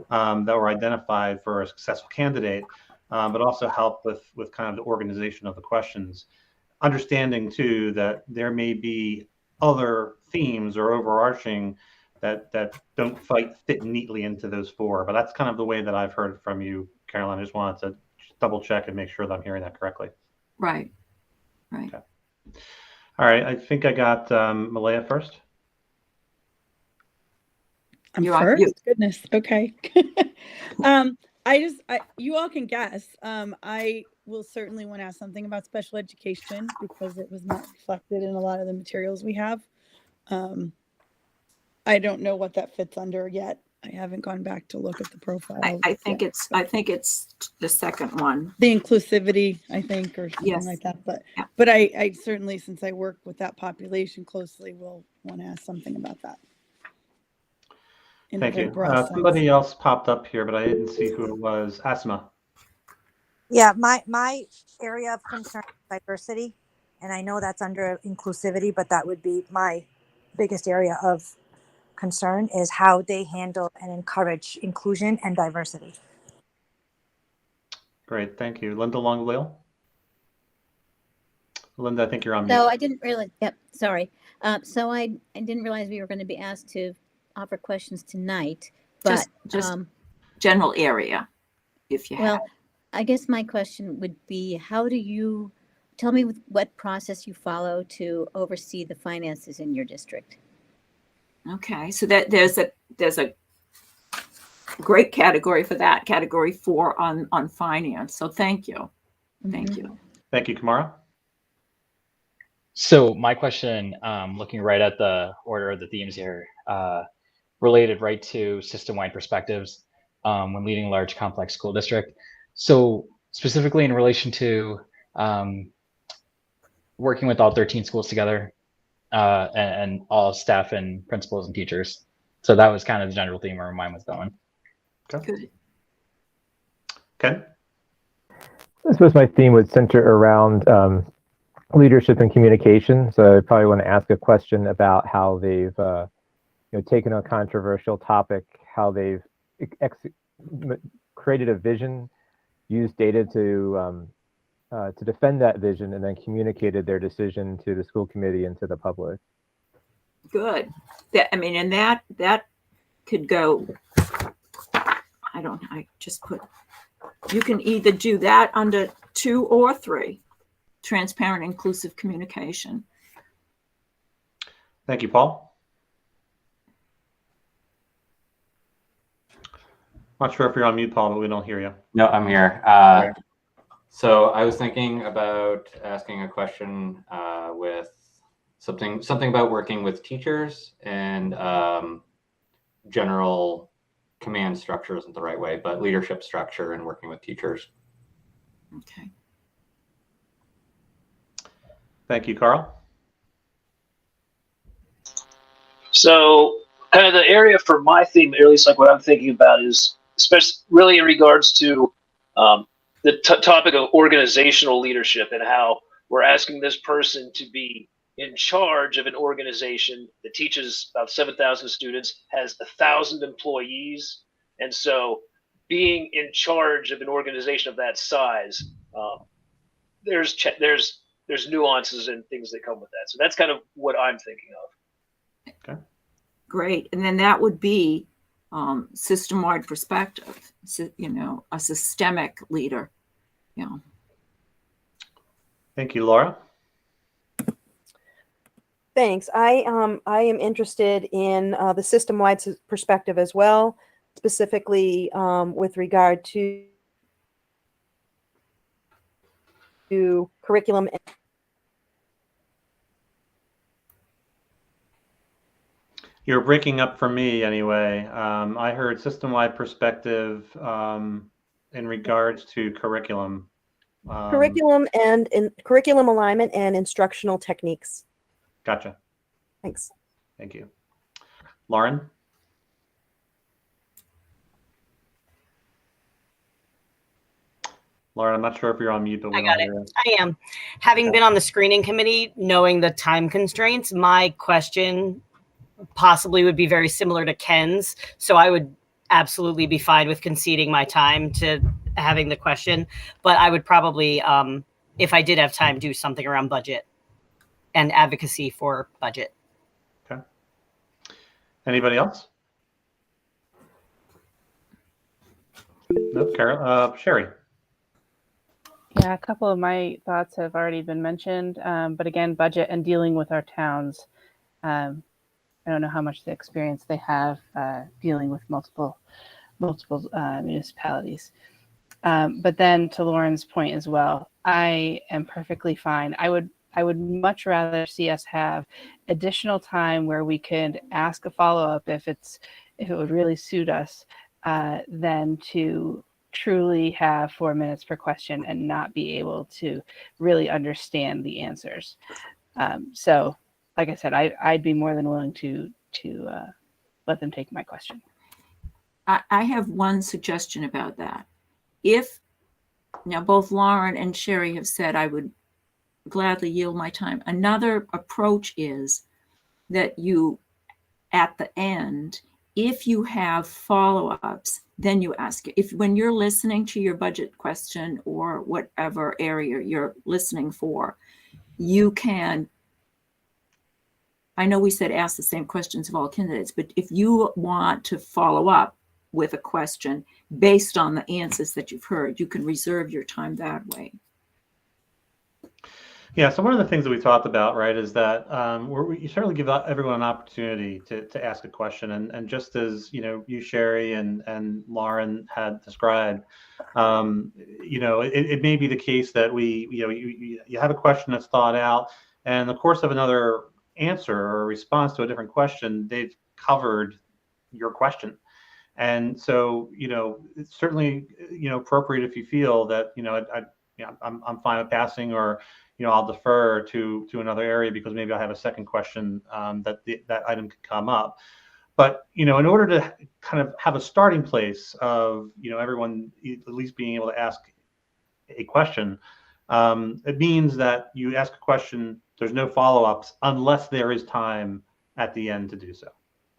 that were identified for a successful candidate, but also help with kind of the organization of the questions. Understanding too that there may be other themes or overarching that don't fit neatly into those 4, but that's kind of the way that I've heard from you, Caroline. I just wanted to double check and make sure that I'm hearing that correctly. Right. Okay. All right. I think I got Malaya first. I'm first? Goodness. Okay. You all can guess. I will certainly want to ask something about special education because it was not reflected in a lot of the materials we have. I don't know what that fits under yet. I haven't gone back to look at the profile. I think it's the second one. The inclusivity, I think, or something like that. But I certainly, since I work with that population closely, will want to ask something about that. Thank you. Somebody else popped up here, but I didn't see who it was. Asma. Yeah, my area of concern is diversity, and I know that's under inclusivity, but that would be my biggest area of concern is how they handle and encourage inclusion and diversity. Great, thank you. Linda Longley. Linda, I think you're on mute. No, I didn't realize. Yep, sorry. So I didn't realize we were going to be asked to offer questions tonight. But just general area, if you have. Well, I guess my question would be, how do you tell me what process you follow to oversee the finances in your district? Okay, so that there's a great category for that, category 4 on finance. So thank you. Thank you. Thank you, Kamara. So my question, looking right at the order of the themes here, related right to system-wide perspectives when leading a large complex school district. So specifically in relation to working with all 13 schools together, and all staff and principals and teachers. So that was kind of the general theme where mine was going. Okay. Good. Ken? I suppose my theme would center around leadership and communication. So I probably want to ask a question about how they've taken a controversial topic, how they've created a vision, used data to defend that vision, and then communicated their decision to the school committee and to the public. Good. And that could go. I just put. You can either do that under 2 or 3. Transparent, inclusive communication. Thank you, Paul. Not sure if you're on mute, Paul, but we don't hear you. No, I'm here. Okay. So I was thinking about asking a question with something about working with teachers, and general command structure isn't the right way, but leadership structure and working with teachers. Okay. Thank you, Carl. So kind of the area for my theme, or at least like what I'm thinking about, is especially really in regards to the topic of organizational leadership, and how we're asking this person to be in charge of an organization that teaches about 7,000 students, has 1,000 employees. And so being in charge of an organization of that size, there's nuances and things that come with that. So that's kind of what I'm thinking of. Okay. Great. And then that would be system-wide perspective, a systemic leader. Yeah. Thank you, Laura. Thanks. I am interested in the system-wide perspective as well, specifically with regard to curriculum. You're breaking up for me anyway. I heard system-wide perspective in regards to curriculum. Curriculum and curriculum alignment and instructional techniques. Gotcha. Thanks. Thank you. Lauren? Lauren, I'm not sure if you're on mute, but we I got don't it. hear you. I am. Having been on the screening committee, knowing the time constraints, my question possibly would be very similar to Ken's. So I would absolutely be fine with conceding my time to having the question. But I would probably, if I did have time, do something around budget and advocacy for budget. Okay. Anybody else? No, Carol, Sherry. Yeah, a couple of my thoughts have already been mentioned, but again, budget and dealing with our towns. I don't know how much the experience they have dealing with multiple municipalities. But then to Lauren's point as well, I am perfectly fine. I would much rather see us have additional time where we could ask a follow-up if it would really suit us, than to truly have 4 minutes per question and not be able to really understand the answers. So like I said, I'd be more than willing to let them take my question. I have one suggestion about that. Now both Lauren and Sherry have said I would gladly yield my time. Another approach is that you, at the end, if you have follow-ups, then you ask it. When you're listening to your budget question or whatever area you're listening for, you can, I know we said ask the same questions of all candidates, but if you want to follow up with a question based on the answers that you've heard, you can reserve your time that way. Yeah, so one of the things that we talked about, right, is that you certainly give everyone an opportunity to ask a question, and just as you, Sherry, and Lauren had described, it may be the case that you have a question that's thought out, and in the course of another answer or response to a different question, they've covered your question. And so, it's certainly, appropriate if you feel that, I'm fine with passing, or, I'll defer to another area because maybe I have a second question that item could come up. But, in order to kind of have a starting place of, everyone at least being able to ask a question, it means that you ask a question, there's no follow-ups unless there is time at the end to do so.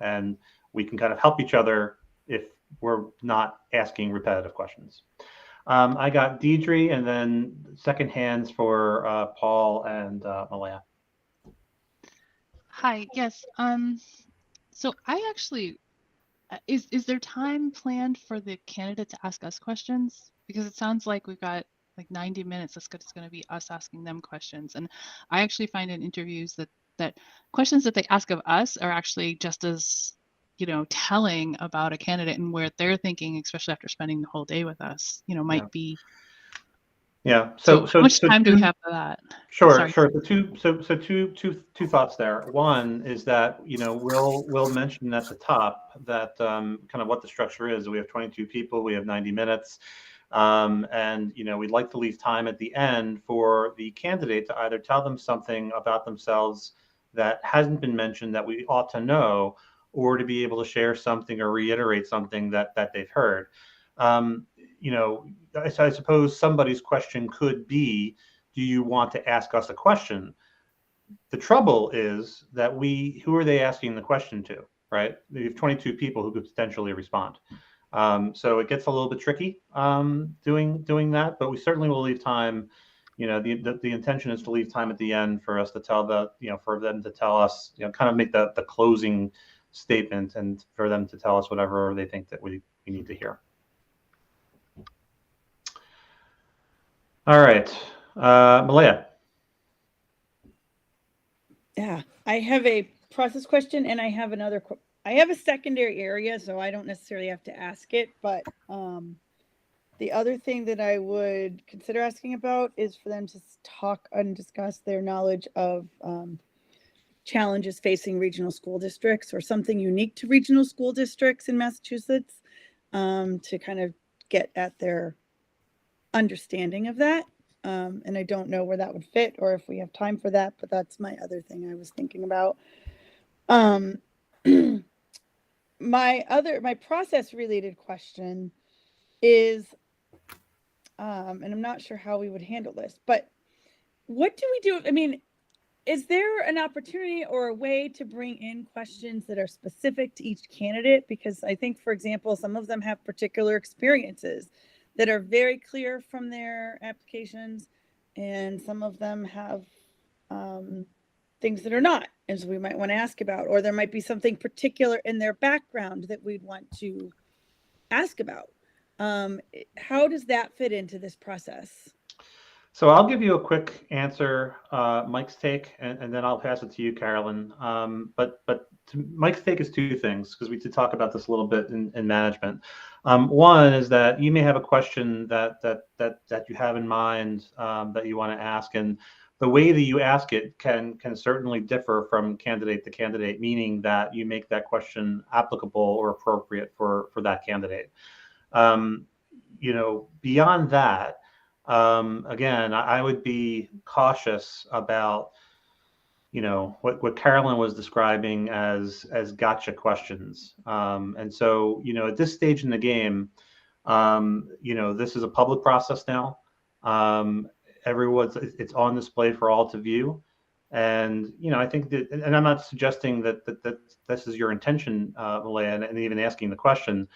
And we can kind of help each other if we're not asking repetitive questions. I got Deidre, and then second hands for Paul and Malaya. Hi, yes. So I actually, is there time planned for the candidate to ask us questions? Because it sounds like we've got like 90 minutes. It's going to be us asking them questions. And I actually find in interviews that questions that they ask of us are actually just as, telling about a candidate and where they're thinking, especially after spending the whole day with us, might be. Yeah. So how much time do we have for that? Sure. The two thoughts there. One is that we'll mention at the top that kind of what the structure is. We have 22 people. We have 90 minutes, and we'd like to leave time at the end for the candidate to either tell them something about themselves that hasn't been mentioned that we ought to know, or to be able to share something or reiterate something that they've heard. I suppose somebody's question could be, do you want to ask us a question? The trouble is that who are they asking the question to, right? We have 22 people who could potentially respond. So it gets a little bit tricky doing that, but we certainly will leave time. The intention is to leave time at the end for us to tell for them to tell us, kind of make the closing statement, and for them to tell us whatever they think that we need to hear. All right, Malaya. Yeah, I have a process question, and I have I have a secondary area, so I don't necessarily have to ask it, but the other thing that I would consider asking about is for them to talk and discuss their knowledge of challenges facing regional school districts, or something unique to regional school districts in Massachusetts, to kind of get at their understanding of that. And I don't know where that would fit, or if we have time for that, but that's my other thing I was thinking about. My process related question is, and I'm not sure how we would handle this, but what do we do? I mean, is there an opportunity or a way to bring in questions that are specific to each candidate? Because I think, for example, some of them have particular experiences that are very clear from their applications, and some of them have things that are not, and so we might want to ask about, or there might be something particular in their background that we'd want to ask about. How does that fit into this process? So I'll give you a quick answer, Mike's take, and then I'll pass it to you, Carolyn. But Mike's take is two things, because we did talk about this a little bit in management. One is that you may have a question that you have in mind that you want to ask, and the way that you ask it can certainly differ from candidate to candidate, meaning that you make that question applicable or appropriate for that candidate. Beyond that, again, I would be cautious about, what Carolyn was describing as gotcha questions. And so, at this stage in the game, this is a public process now. It's on display for all to view. And, I think that, and I'm not suggesting that this is your intention, Malaya, and even asking the question,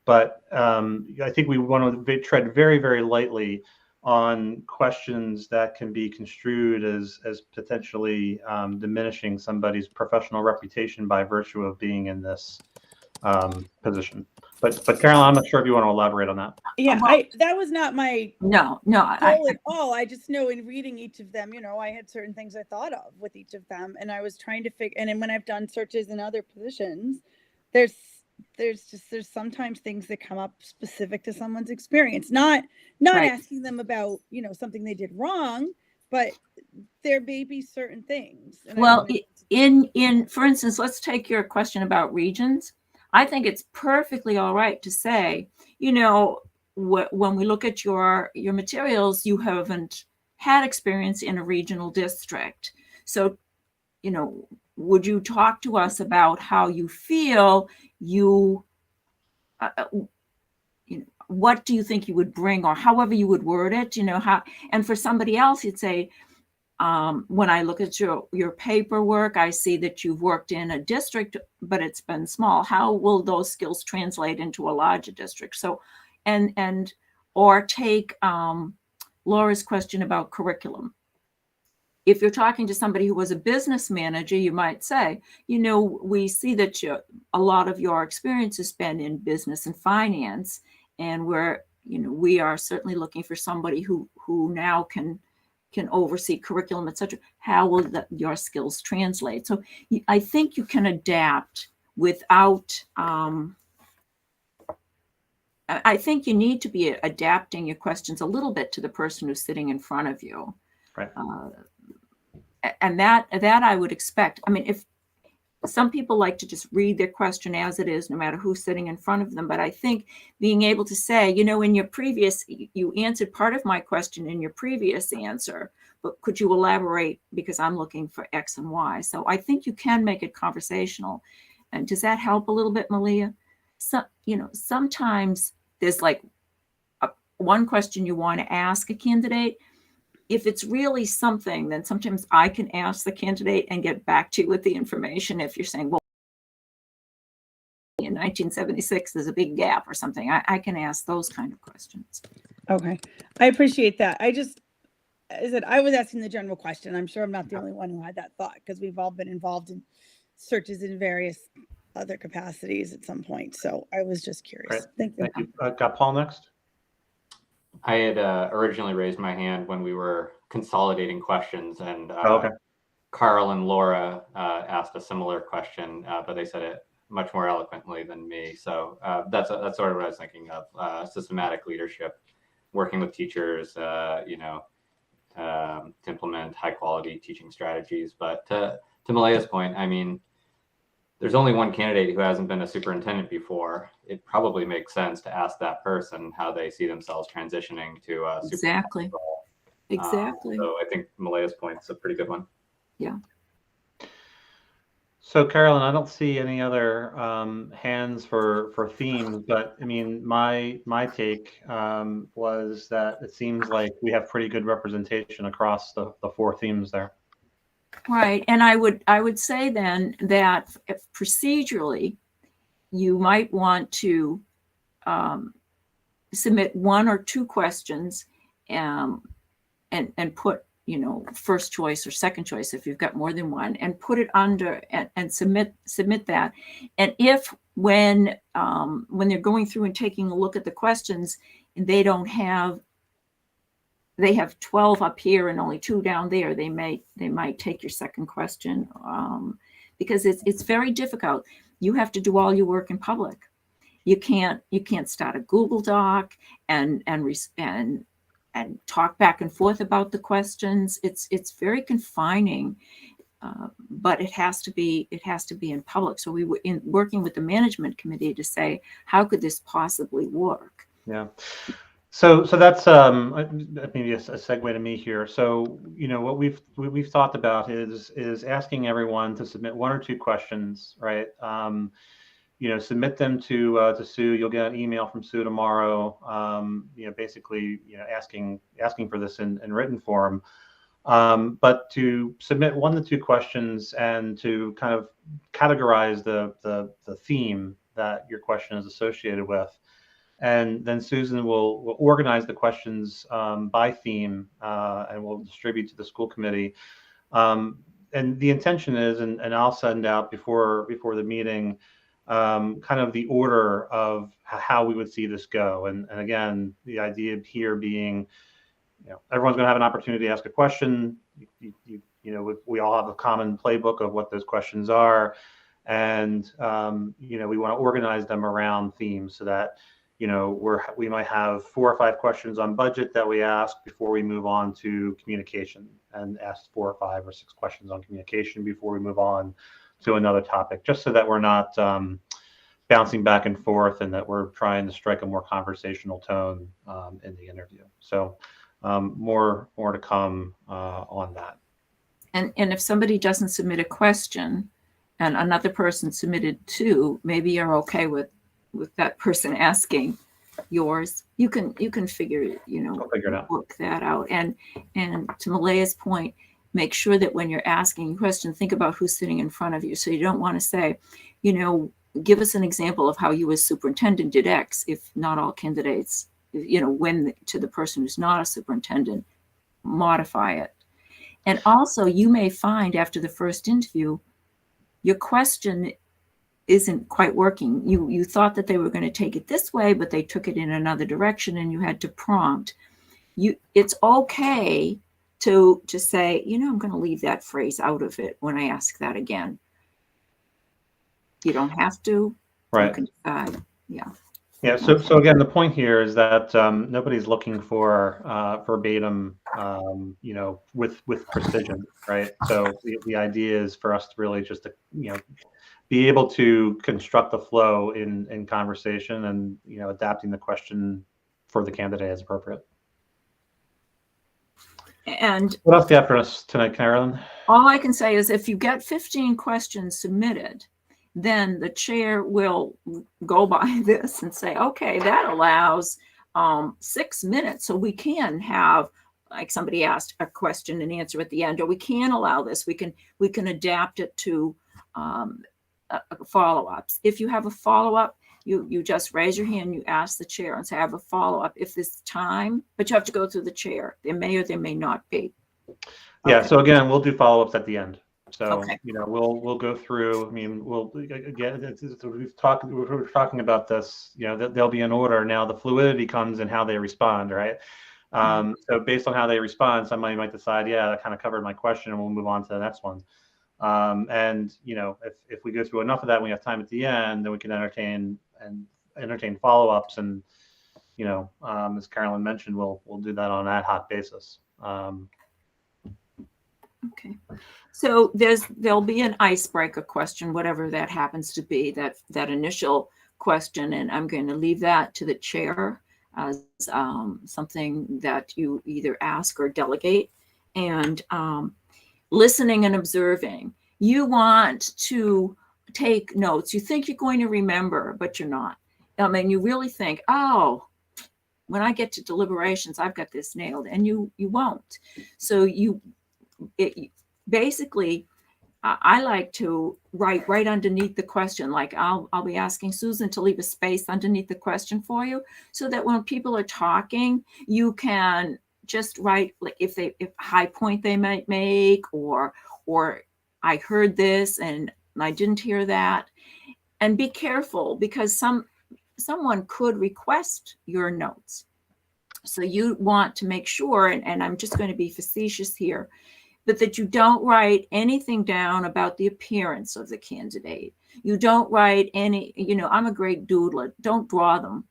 but I think we want to tread very, very lightly on questions that can be construed as potentially diminishing somebody's professional reputation by virtue of being in this position. But Carolyn, I'm not sure if you want to elaborate on that. Yeah, that was not my goal at all. I just know in reading each of them, I had certain things I thought of with each of them, and I was trying to figure. And then when I've done searches in other positions, there's sometimes things that come up specific to someone's experience, not Right. asking them about something they did wrong, but there may be certain things. And Well, for instance, let's take your question about regions. I think it's perfectly all right to say, you know, when we look at your materials, you haven't had experience in a regional district. So, you know, would you talk to us about how you feel you, you know, what do you think you would bring, or however you would word it, you know, how, and for somebody else, you'd say, when I look at your paperwork, I see that you've worked in a district, but it's been small. How will those skills translate into a larger district? So, or take Laura's question about curriculum. If you're talking to somebody who was a business manager, you might say, you know, we see that a lot of your experience has been in business and finance, and we are certainly looking for somebody who now can oversee curriculum, etc. How will your skills translate? So I think you can adapt without, I think you need to be adapting your questions a little bit to the person who's sitting in front of you. Right. And that I would expect. I mean, if some people like to just read their question as it is, no matter who's sitting in front of them. But I think being able to say, you know, in your previous, you answered part of my question in your previous answer, but could you elaborate, because I'm looking for X and Y. So I think you can make it conversational. And does that help a little bit, Malia? So, you know, sometimes there's like one question you want to ask a candidate. If it's really something, then sometimes I can ask the candidate and get back to you with the information. If you're saying, well, in 1976, there's a big gap or something, I can ask those kind of questions. Okay. I appreciate that. I was asking the general question. I'm sure I'm not the only one who had that thought, because we've all been involved in searches in various other capacities at some point. So I was just curious. Right. Thank you. Got Paul next. I had originally raised my hand when we were consolidating questions, and okay. Carl and Laura asked a similar question, but they said it much more eloquently than me. So that's sort of what I was thinking of: systematic leadership, working with teachers, to implement high quality teaching strategies. But to Malea's point, I mean, there's only one candidate who hasn't been a superintendent before. It probably makes sense to ask that person how they see themselves transitioning to a Exactly. role. Exactly. So I think Malea's point is a pretty good one. Yeah. So Carolyn, I don't see any other hands for themes, but I mean, my take was that it seems like we have pretty good representation across the 4 themes there. Right. And I would say then that procedurally, you might want to submit 1 or 2 questions and put, you know, first choice or second choice if you've got more than one, and put it under and submit that. And if when they're going through and taking a look at the questions, and they have 12 up here and only 2 down there, they might take your second question, because it's very difficult. You have to do all your work in public. You can't start a Google Doc and talk back and forth about the questions. It's very confining, but it has to be in public. So we were working with the management committee to say, how could this possibly work? Yeah. So that's maybe a segue to me here. So, you know, what we've thought about is asking everyone to submit 1 or 2 questions, right? You know, submit them to Sue. You'll get an email from Sue tomorrow. You know, basically, you know, asking for this in written form. But to submit 1 to 2 questions and to kind of categorize the theme that your question is associated with. And then Susan will organize the questions by theme, and we'll distribute to the school committee. And the intention is, and I'll send out before the meeting, kind of the order of how we would see this go. And again, the idea here being, you know, everyone's going to have an opportunity to ask a question. You know, we all have a common playbook of what those questions are, and you know, we want to organize them around themes so that, you know, we might have 4 or 5 questions on budget that we ask before we move on to communication, and ask 4 or 5 or 6 questions on communication before we move on to another topic, just so that we're not bouncing back and forth, and that we're trying to strike a more conversational tone in the interview. So more to come on that. And if somebody doesn't submit a question and another person submitted two, maybe you're okay with that person asking yours. You can figure, I'll figure it out. work that out. And to Malaya's point, make sure that when you're asking a question, think about who's sitting in front of you. So you don't want to say, give us an example of how you as superintendent did X, if not all candidates, when to the person who's not a superintendent, modify it. And also, you may find after the first interview, your question isn't quite working. You thought that they were going to take it this way, but they took it in another direction, and you had to prompt. It's okay to say, I'm going to leave that phrase out of it when I ask that again. You don't have to. Right. You can decide. Yeah. Yeah. So again, the point here is that nobody's looking for verbatim, with precision, right? So the idea is for us to really just to, be able to construct the flow in conversation and, adapting the question for the candidate as appropriate. And what else do you have for us tonight, Carolyn? All I can say is if you get 15 questions submitted, then the chair will go by this and say, okay, that allows 6 minutes. So we can have, like somebody asked, a question and answer at the end, or we can allow this. We can adapt it to follow-ups. If you have a follow-up, you just raise your hand, you ask the chair and say, I have a follow-up if there's time, but you have to go through the chair. There may or there may not be. Yeah. Okay. So again, we'll do follow-ups at the end. So, okay. We'll go through, we'll again, we're talking about this, there'll be an order. Now the fluidity comes in how they respond, right? So based on how they respond, somebody might decide, yeah, that kind of covered my question, and we'll move on to the next one. And, if we go through enough of that, and we have time at the end, then we can entertain follow-ups. And, as Carolyn mentioned, we'll do that on an ad hoc basis. Okay, so there'll be an icebreaker question, whatever that happens to be, that initial question, and I'm going to leave that to the chair as something that you either ask or delegate. And listening and observing. You want to take notes. You think you're going to remember, but you're not. You really think, oh, when I get to deliberations, I've got this nailed, and you won't. So basically, I like to write right underneath the question. Like I'll be asking Susan to leave a space underneath the question for you, so that when people are talking, you can just write, like if high point they might make, or I heard this and I didn't hear that. And be careful, because someone could request your notes. So you want to make sure, and I'm just going to be facetious here, but that you don't write anything down about the appearance of the candidate. You don't write any, I'm a great doodler. Don't draw them.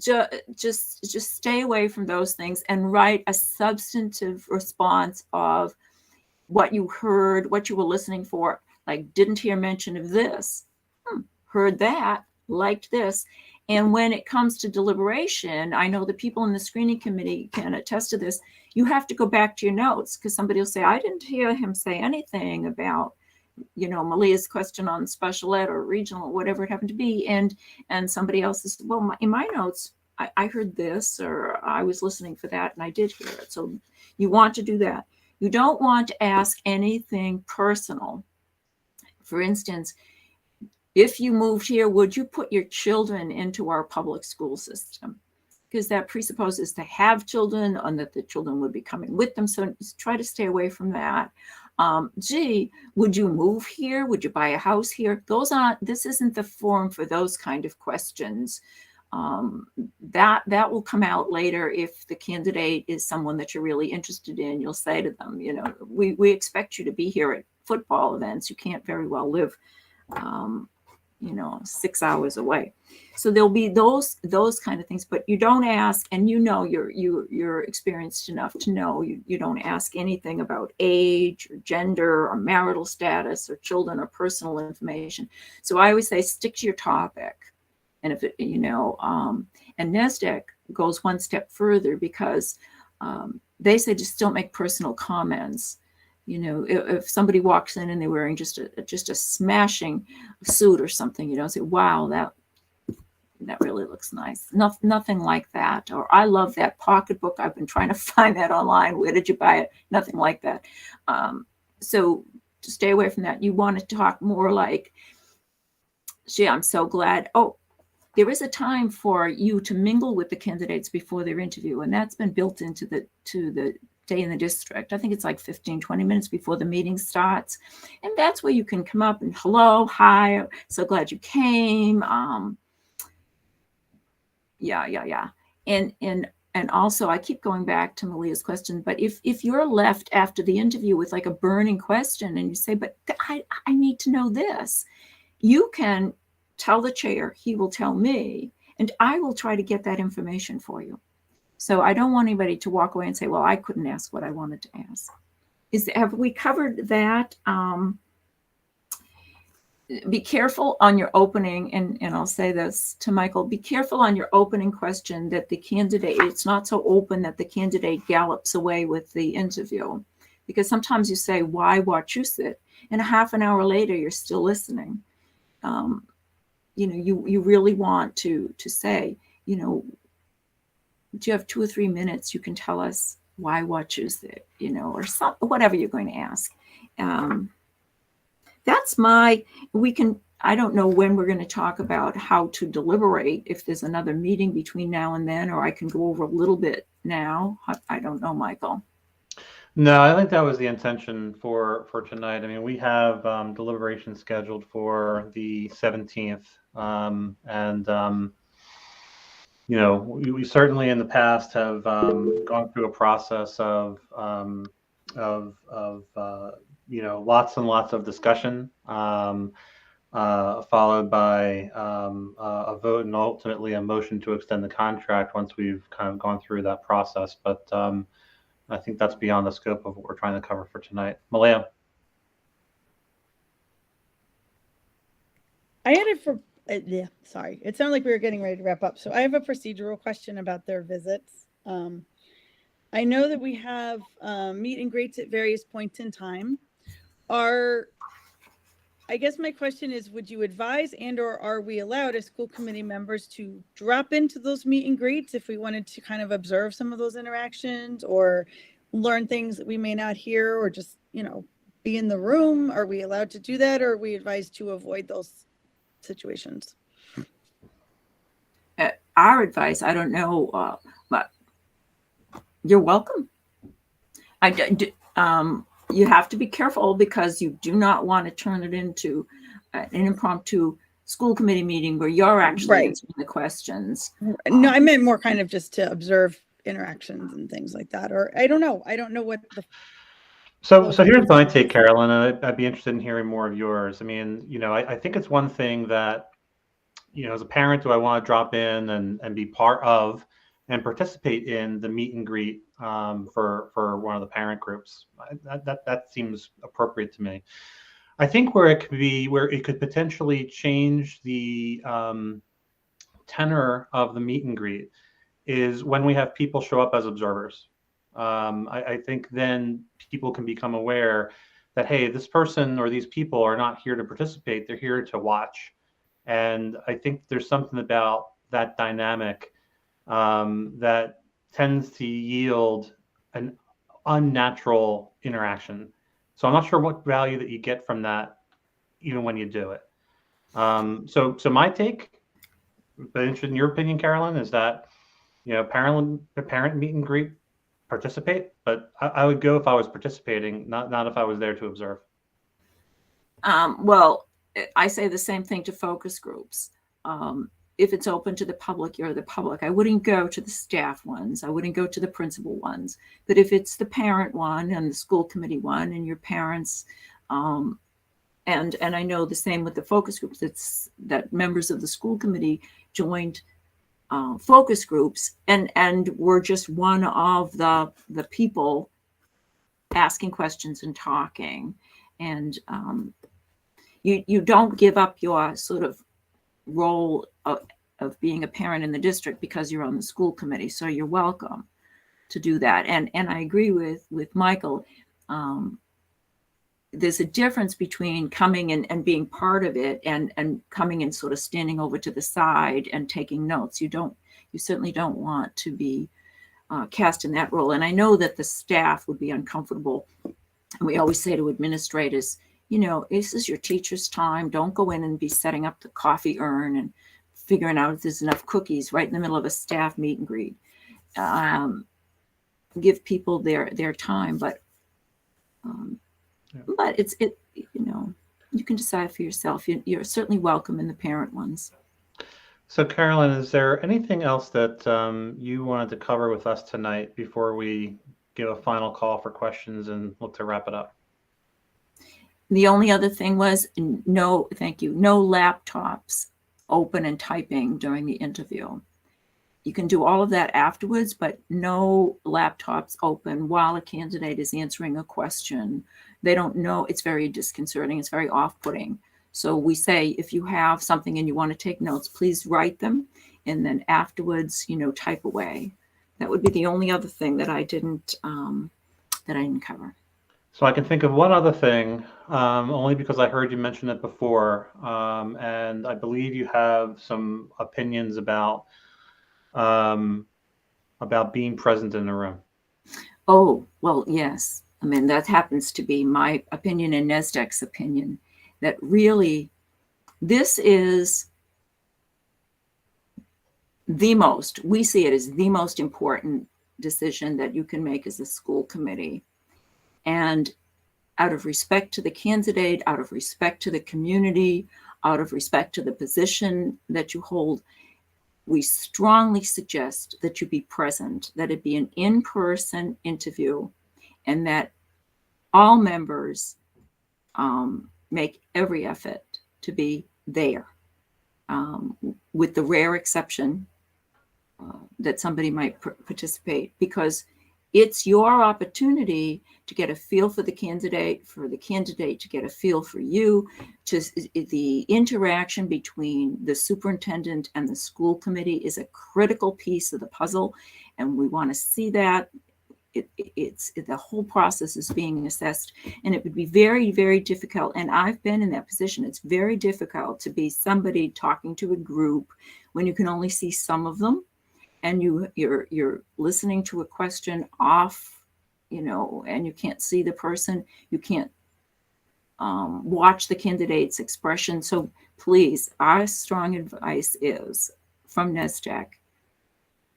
Just stay away from those things and write a substantive response of what you heard, what you were listening for. Like, didn't hear mention of this, heard that, liked this. And when it comes to deliberation, I know the people in the screening committee can attest to this. You have to go back to your notes, because somebody will say, I didn't hear him say anything about, Malia's question on special ed or regional, whatever it happened to be. And somebody else is, well, in my notes, I heard this, or I was listening for that, and I did hear it. So you want to do that. You don't want to ask anything personal. For instance, if you moved here, would you put your children into our public school system? Because that presupposes to have children, and that the children would be coming with them. So try to stay away from that. Gee, would you move here? Would you buy a house here? This isn't the forum for those kind of questions. That will come out later. If the candidate is someone that you're really interested in, you'll say to them, we expect you to be here at football events. You can't very well live 6 hours away. So there'll be those kind of things, but you don't ask, and you're experienced enough to know you don't ask anything about age or gender or marital status or children or personal information. So I always say stick to your topic. And if it, and NASDAQ goes one step further because they say just don't make personal comments. If somebody walks in and they're wearing just a smashing suit or something, say, wow, that really looks nice. Nothing like that. Or I love that pocketbook. I've been trying to find that online. Where did you buy it? Nothing like that. So to stay away from that, you want to talk more like, gee, I'm so glad. Oh, there is a time for you to mingle with the candidates before their interview. And that's been built into the day in the district. I think it's like 15, 20 minutes before the meeting starts. And that's where you can come up and hello, hi, so glad you came. Yeah. And also I keep going back to Malia's question, but if you're left after the interview with like a burning question and you say, but I need to know this, you can tell the chair, he will tell me, and I will try to get that information for you. So I don't want anybody to walk away and say, well, I couldn't ask what I wanted to ask. Have we covered that? Be careful on your opening, and I'll say this to Michael, be careful on your opening question that the candidate, it's not so open that the candidate gallops away with the interview. Because sometimes you say, why Wachusett? And a half an hour later, you're still listening. You really want to say, do you have 2 or 3 minutes? You can tell us why Wachusett, or something, whatever you're going to ask. I don't know when we're going to talk about how to deliberate, if there's another meeting between now and then, or I can go over a little bit now. I don't know, Michael. No, I think that was the intention for tonight. I mean, we have deliberations scheduled for the 17th. We certainly in the past have gone through a process of lots and lots of discussion, followed by a vote and ultimately a motion to extend the contract once we've kind of gone through that process. But I think that's beyond the scope of what we're trying to cover for tonight. Malia. I had it for, sorry. It sounded like we were getting ready to wrap up. So I have a procedural question about their visits. I know that we have meet and greets at various points in time. I guess my question is, would you advise or are we allowed as school committee members to drop into those meet and greets if we wanted to kind of observe some of those interactions or learn things that we may not hear, or just, be in the room? Are we allowed to do that, or are we advised to avoid those situations? Our advice, I don't know, but you're welcome. You have to be careful because you do not want to turn it into an impromptu school committee meeting where you're actually answering the questions. No, I meant more kind of just to observe interactions and things like that. Or I don't know what the. So here's my take, Carolyn, and I'd be interested in hearing more of yours. I mean, I think it's one thing that, as a parent, do I want to drop in and be part of and participate in the meet and greet for one of the parent groups? That seems appropriate to me. I think where it could potentially change the tenor of the meet and greet is when we have people show up as observers. I think then people can become aware that, hey, this person or these people are not here to participate, they're here to watch. And I think there's something about that dynamic that tends to yield an unnatural interaction. So I'm not sure what value that you get from that, even when you do it. So my take, but interested in your opinion, Carolyn, is that parent meet and greet, participate, but I would go if I was participating, not if I was there to observe. Well, I say the same thing to focus groups. If it's open to the public, you're the public. I wouldn't go to the staff ones. I wouldn't go to the principal ones. But if it's the parent one and the school committee one and your parents, and and I know the same with the focus groups. It's that members of the school committee joined focus groups, and were just one of the people asking questions and talking. And you don't give up your sort of role of being a parent in the district because you're on the school committee. So you're welcome to do that. And I agree with Michael. There's a difference between coming and being part of it and coming and sort of standing over to the side and taking notes. You certainly don't want to be cast in that role. And I know that the staff would be uncomfortable. And we always say to administrators, this is your teacher's time. Don't go in and be setting up the coffee urn and figuring out if there's enough cookies right in the middle of a staff meet and greet. Give people their time, but it's you can decide for yourself. You're certainly welcome in the parent ones. So Carolyn, is there anything else that you wanted to cover with us tonight before we give a final call for questions and look to wrap it up? The only other thing was no laptops open and typing during the interview. You can do all of that afterwards, but no laptops open while a candidate is answering a question. They don't know. It's very disconcerting. It's very off-putting. So we say, if you have something and you want to take notes, please write them, and then afterwards, type away. That would be the only other thing that I didn't cover. So I can think of one other thing, only because I heard you mention it before, and I believe you have some opinions about being present in the room. Oh, well, yes. I mean, that happens to be my opinion and NESDEC's opinion, that really this is we see it as the most important decision that you can make as a school committee. And out of respect to the candidate, out of respect to the community, out of respect to the position that you hold, we strongly suggest that you be present, that it be an in-person interview, and that all members make every effort to be there, with the rare exception that somebody might participate, because it's your opportunity to get a feel for the candidate to get a feel for you. The interaction between the superintendent and the school committee is a critical piece of the puzzle, and we want to see that. The whole process is being assessed, and it would be very, very difficult. And I've been in that position. It's very difficult to be somebody talking to a group when you can only see some of them, and you're listening to a question off, and you can't see the person. You can't watch the candidate's expression. So please, our strong advice is from NESDEC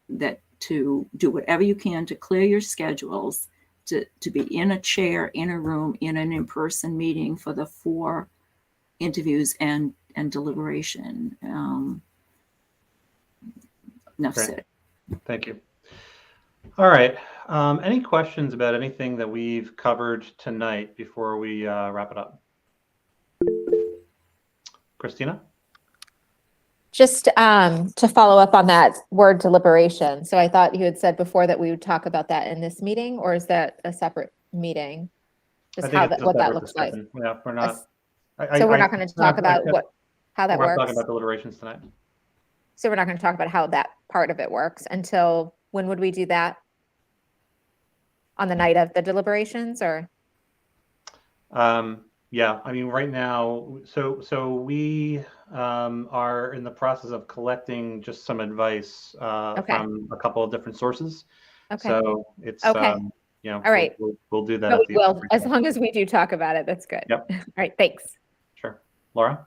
that to do whatever you can to clear your schedules, to be in a chair, in a room, in an in-person meeting for the 4 interviews and deliberation. Enough said. Thank you. All right. Any questions about anything that we've covered tonight before we wrap it up? Christina? Just to follow up on that word deliberation. So I thought you had said before that we would talk about that in this meeting, or is that a separate meeting? Just what that looks like. Yeah, we're not. So we're not going to talk about how that works. We're talking about deliberations tonight. So we're not going to talk about how that part of it works until when would we do that? On the night of the deliberations, or? Yeah, I mean, right now, so we are in the process of collecting just some advice from a couple of different sources. Okay. So it's all right. We'll do that. So we will, as long as we do talk about it. That's good. Yep. All right. Thanks. Sure, Laura.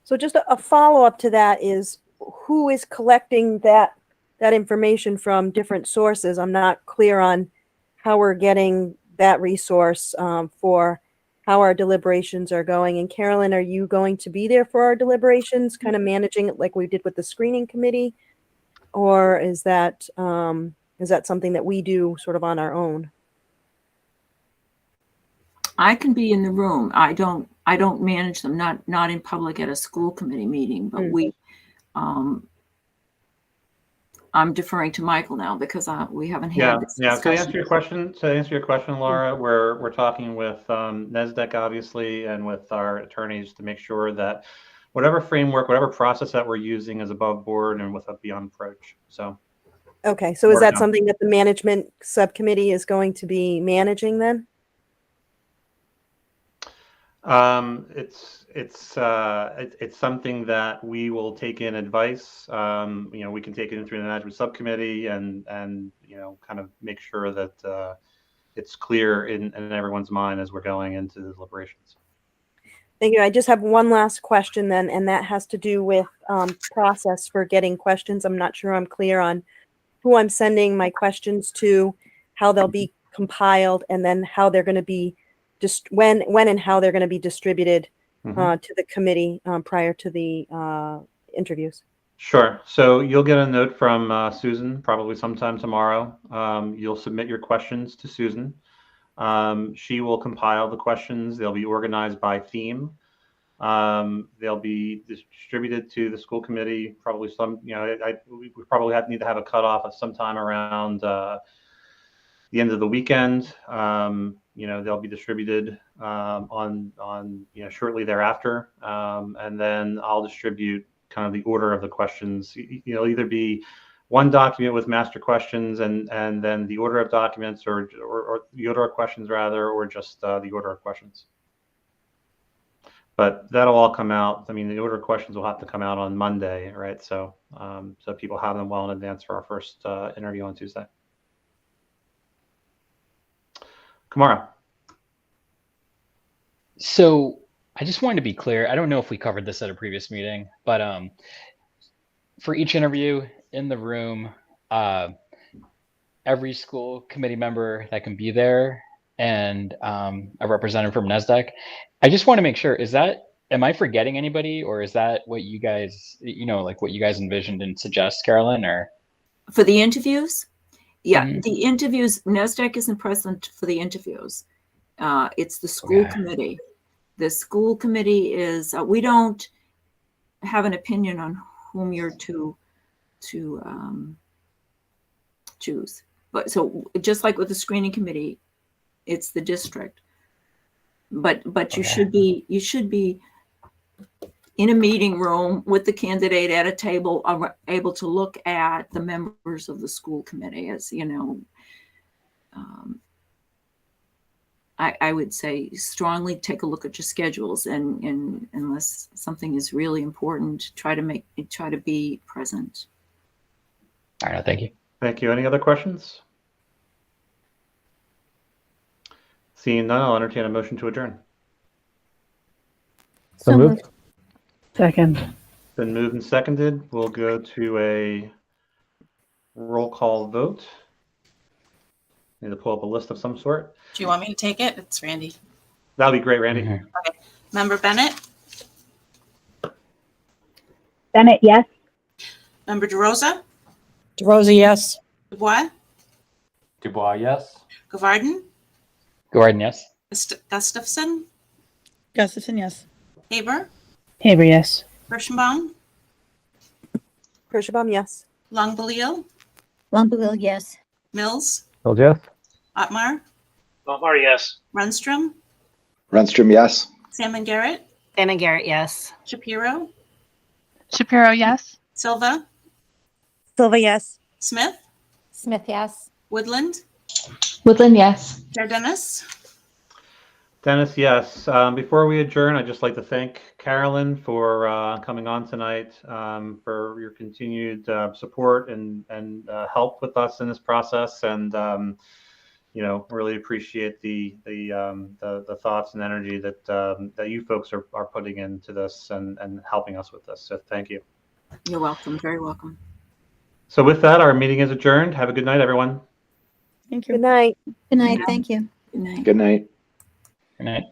So just a follow-up to that is, who is collecting that information from different sources? I'm not clear on how we're getting that resource for how our deliberations are going. And Carolyn, are you going to be there for our deliberations, kind of managing it like we did with the screening committee? Or is that something that we do sort of on our own? I can be in the room. I don't manage them, not in public at a school committee meeting, but I'm deferring to Michael now because we haven't had this discussion. To answer your question, Laura, we're talking with NESDEC obviously and with our attorneys to make sure that whatever framework, whatever process that we're using is above board and with a beyond approach. So. Okay, so is that something that the management subcommittee is going to be managing then? It's something that we will take in advice. We can take it in through the management subcommittee and kind of make sure that it's clear in everyone's mind as we're going into the deliberations. Thank you. I just have one last question then, and that has to do with process for getting questions. I'm not sure I'm clear on who I'm sending my questions to, how they'll be compiled, and then how they're going to be just when and how they're going to be distributed to the committee prior to the interviews. Sure. So you'll get a note from Susan probably sometime tomorrow. You'll submit your questions to Susan. She will compile the questions. They'll be organized by theme. They'll be distributed to the school committee. Probably we probably need to have a cutoff at sometime around the end of the weekend. They'll be distributed on shortly thereafter, and then I'll distribute kind of the order of the questions. It'll either be one document with master questions and then the order of documents, or the order of questions rather, or just the order of questions. But that'll all come out. I mean, the order of questions will have to come out on Monday, right? So people have them well in advance for our first interview on Tuesday. Kamara. So I just wanted to be clear. I don't know if we covered this at a previous meeting, but for each interview in the room, every school committee member that can be there and a representative from NESDEC. I just want to make sure, am I forgetting anybody, or is that what you guys, what you guys envisioned and suggest, Carolyn, or? For the interviews? Yeah, the interviews, NESDEC isn't present for the interviews. It's the school committee. The school committee is, we don't have an opinion on whom you're to choose. But so just like with the screening committee, it's the district. But you should be in a meeting room with the candidate at a table, able to look at the members of the school committee. As you know, I would say strongly take a look at your schedules, and unless something is really important, try to be present. All right, thank you. Thank you. Any other questions? Seeing none, I'll entertain a motion to adjourn. So moved. Second. Been moved and seconded. We'll go to a roll call vote. Need to pull up a list of some sort. Do you want me to take it? It's Randy. That'll be great, Randy. Okay. Member Bennett? Bennett, yes. Member DeRosa? DeRosa, yes. Dubois? Dubois, yes. Gavarden? Gavarden, yes. Gustafson? Gustafson, yes. Haber? Haber, yes. Kirschenbaum? Kirschenbaum, yes. Longbeliel? Longbeliel, yes. Mills? Well, Jeff? Otmar? Otmar, yes. Runstrom? Runstrom, yes. Salmon Garrett? Salmon Garrett, yes. Shapiro? Shapiro, yes. Silva? Silva, yes. Smith? Smith, yes. Woodland? Woodland, yes. Chair Dennis? Dennis, yes. Before we adjourn, I'd just like to thank Carolyn for coming on tonight, for your continued support and help with us in this process, and really appreciate the thoughts and energy that you folks are putting into this and helping us with this. So thank you. You're welcome. Very welcome. So with that, our meeting is adjourned. Have a good night, everyone. Thank you. Good night. Good night. Thank you. Good night. Good night. Good night.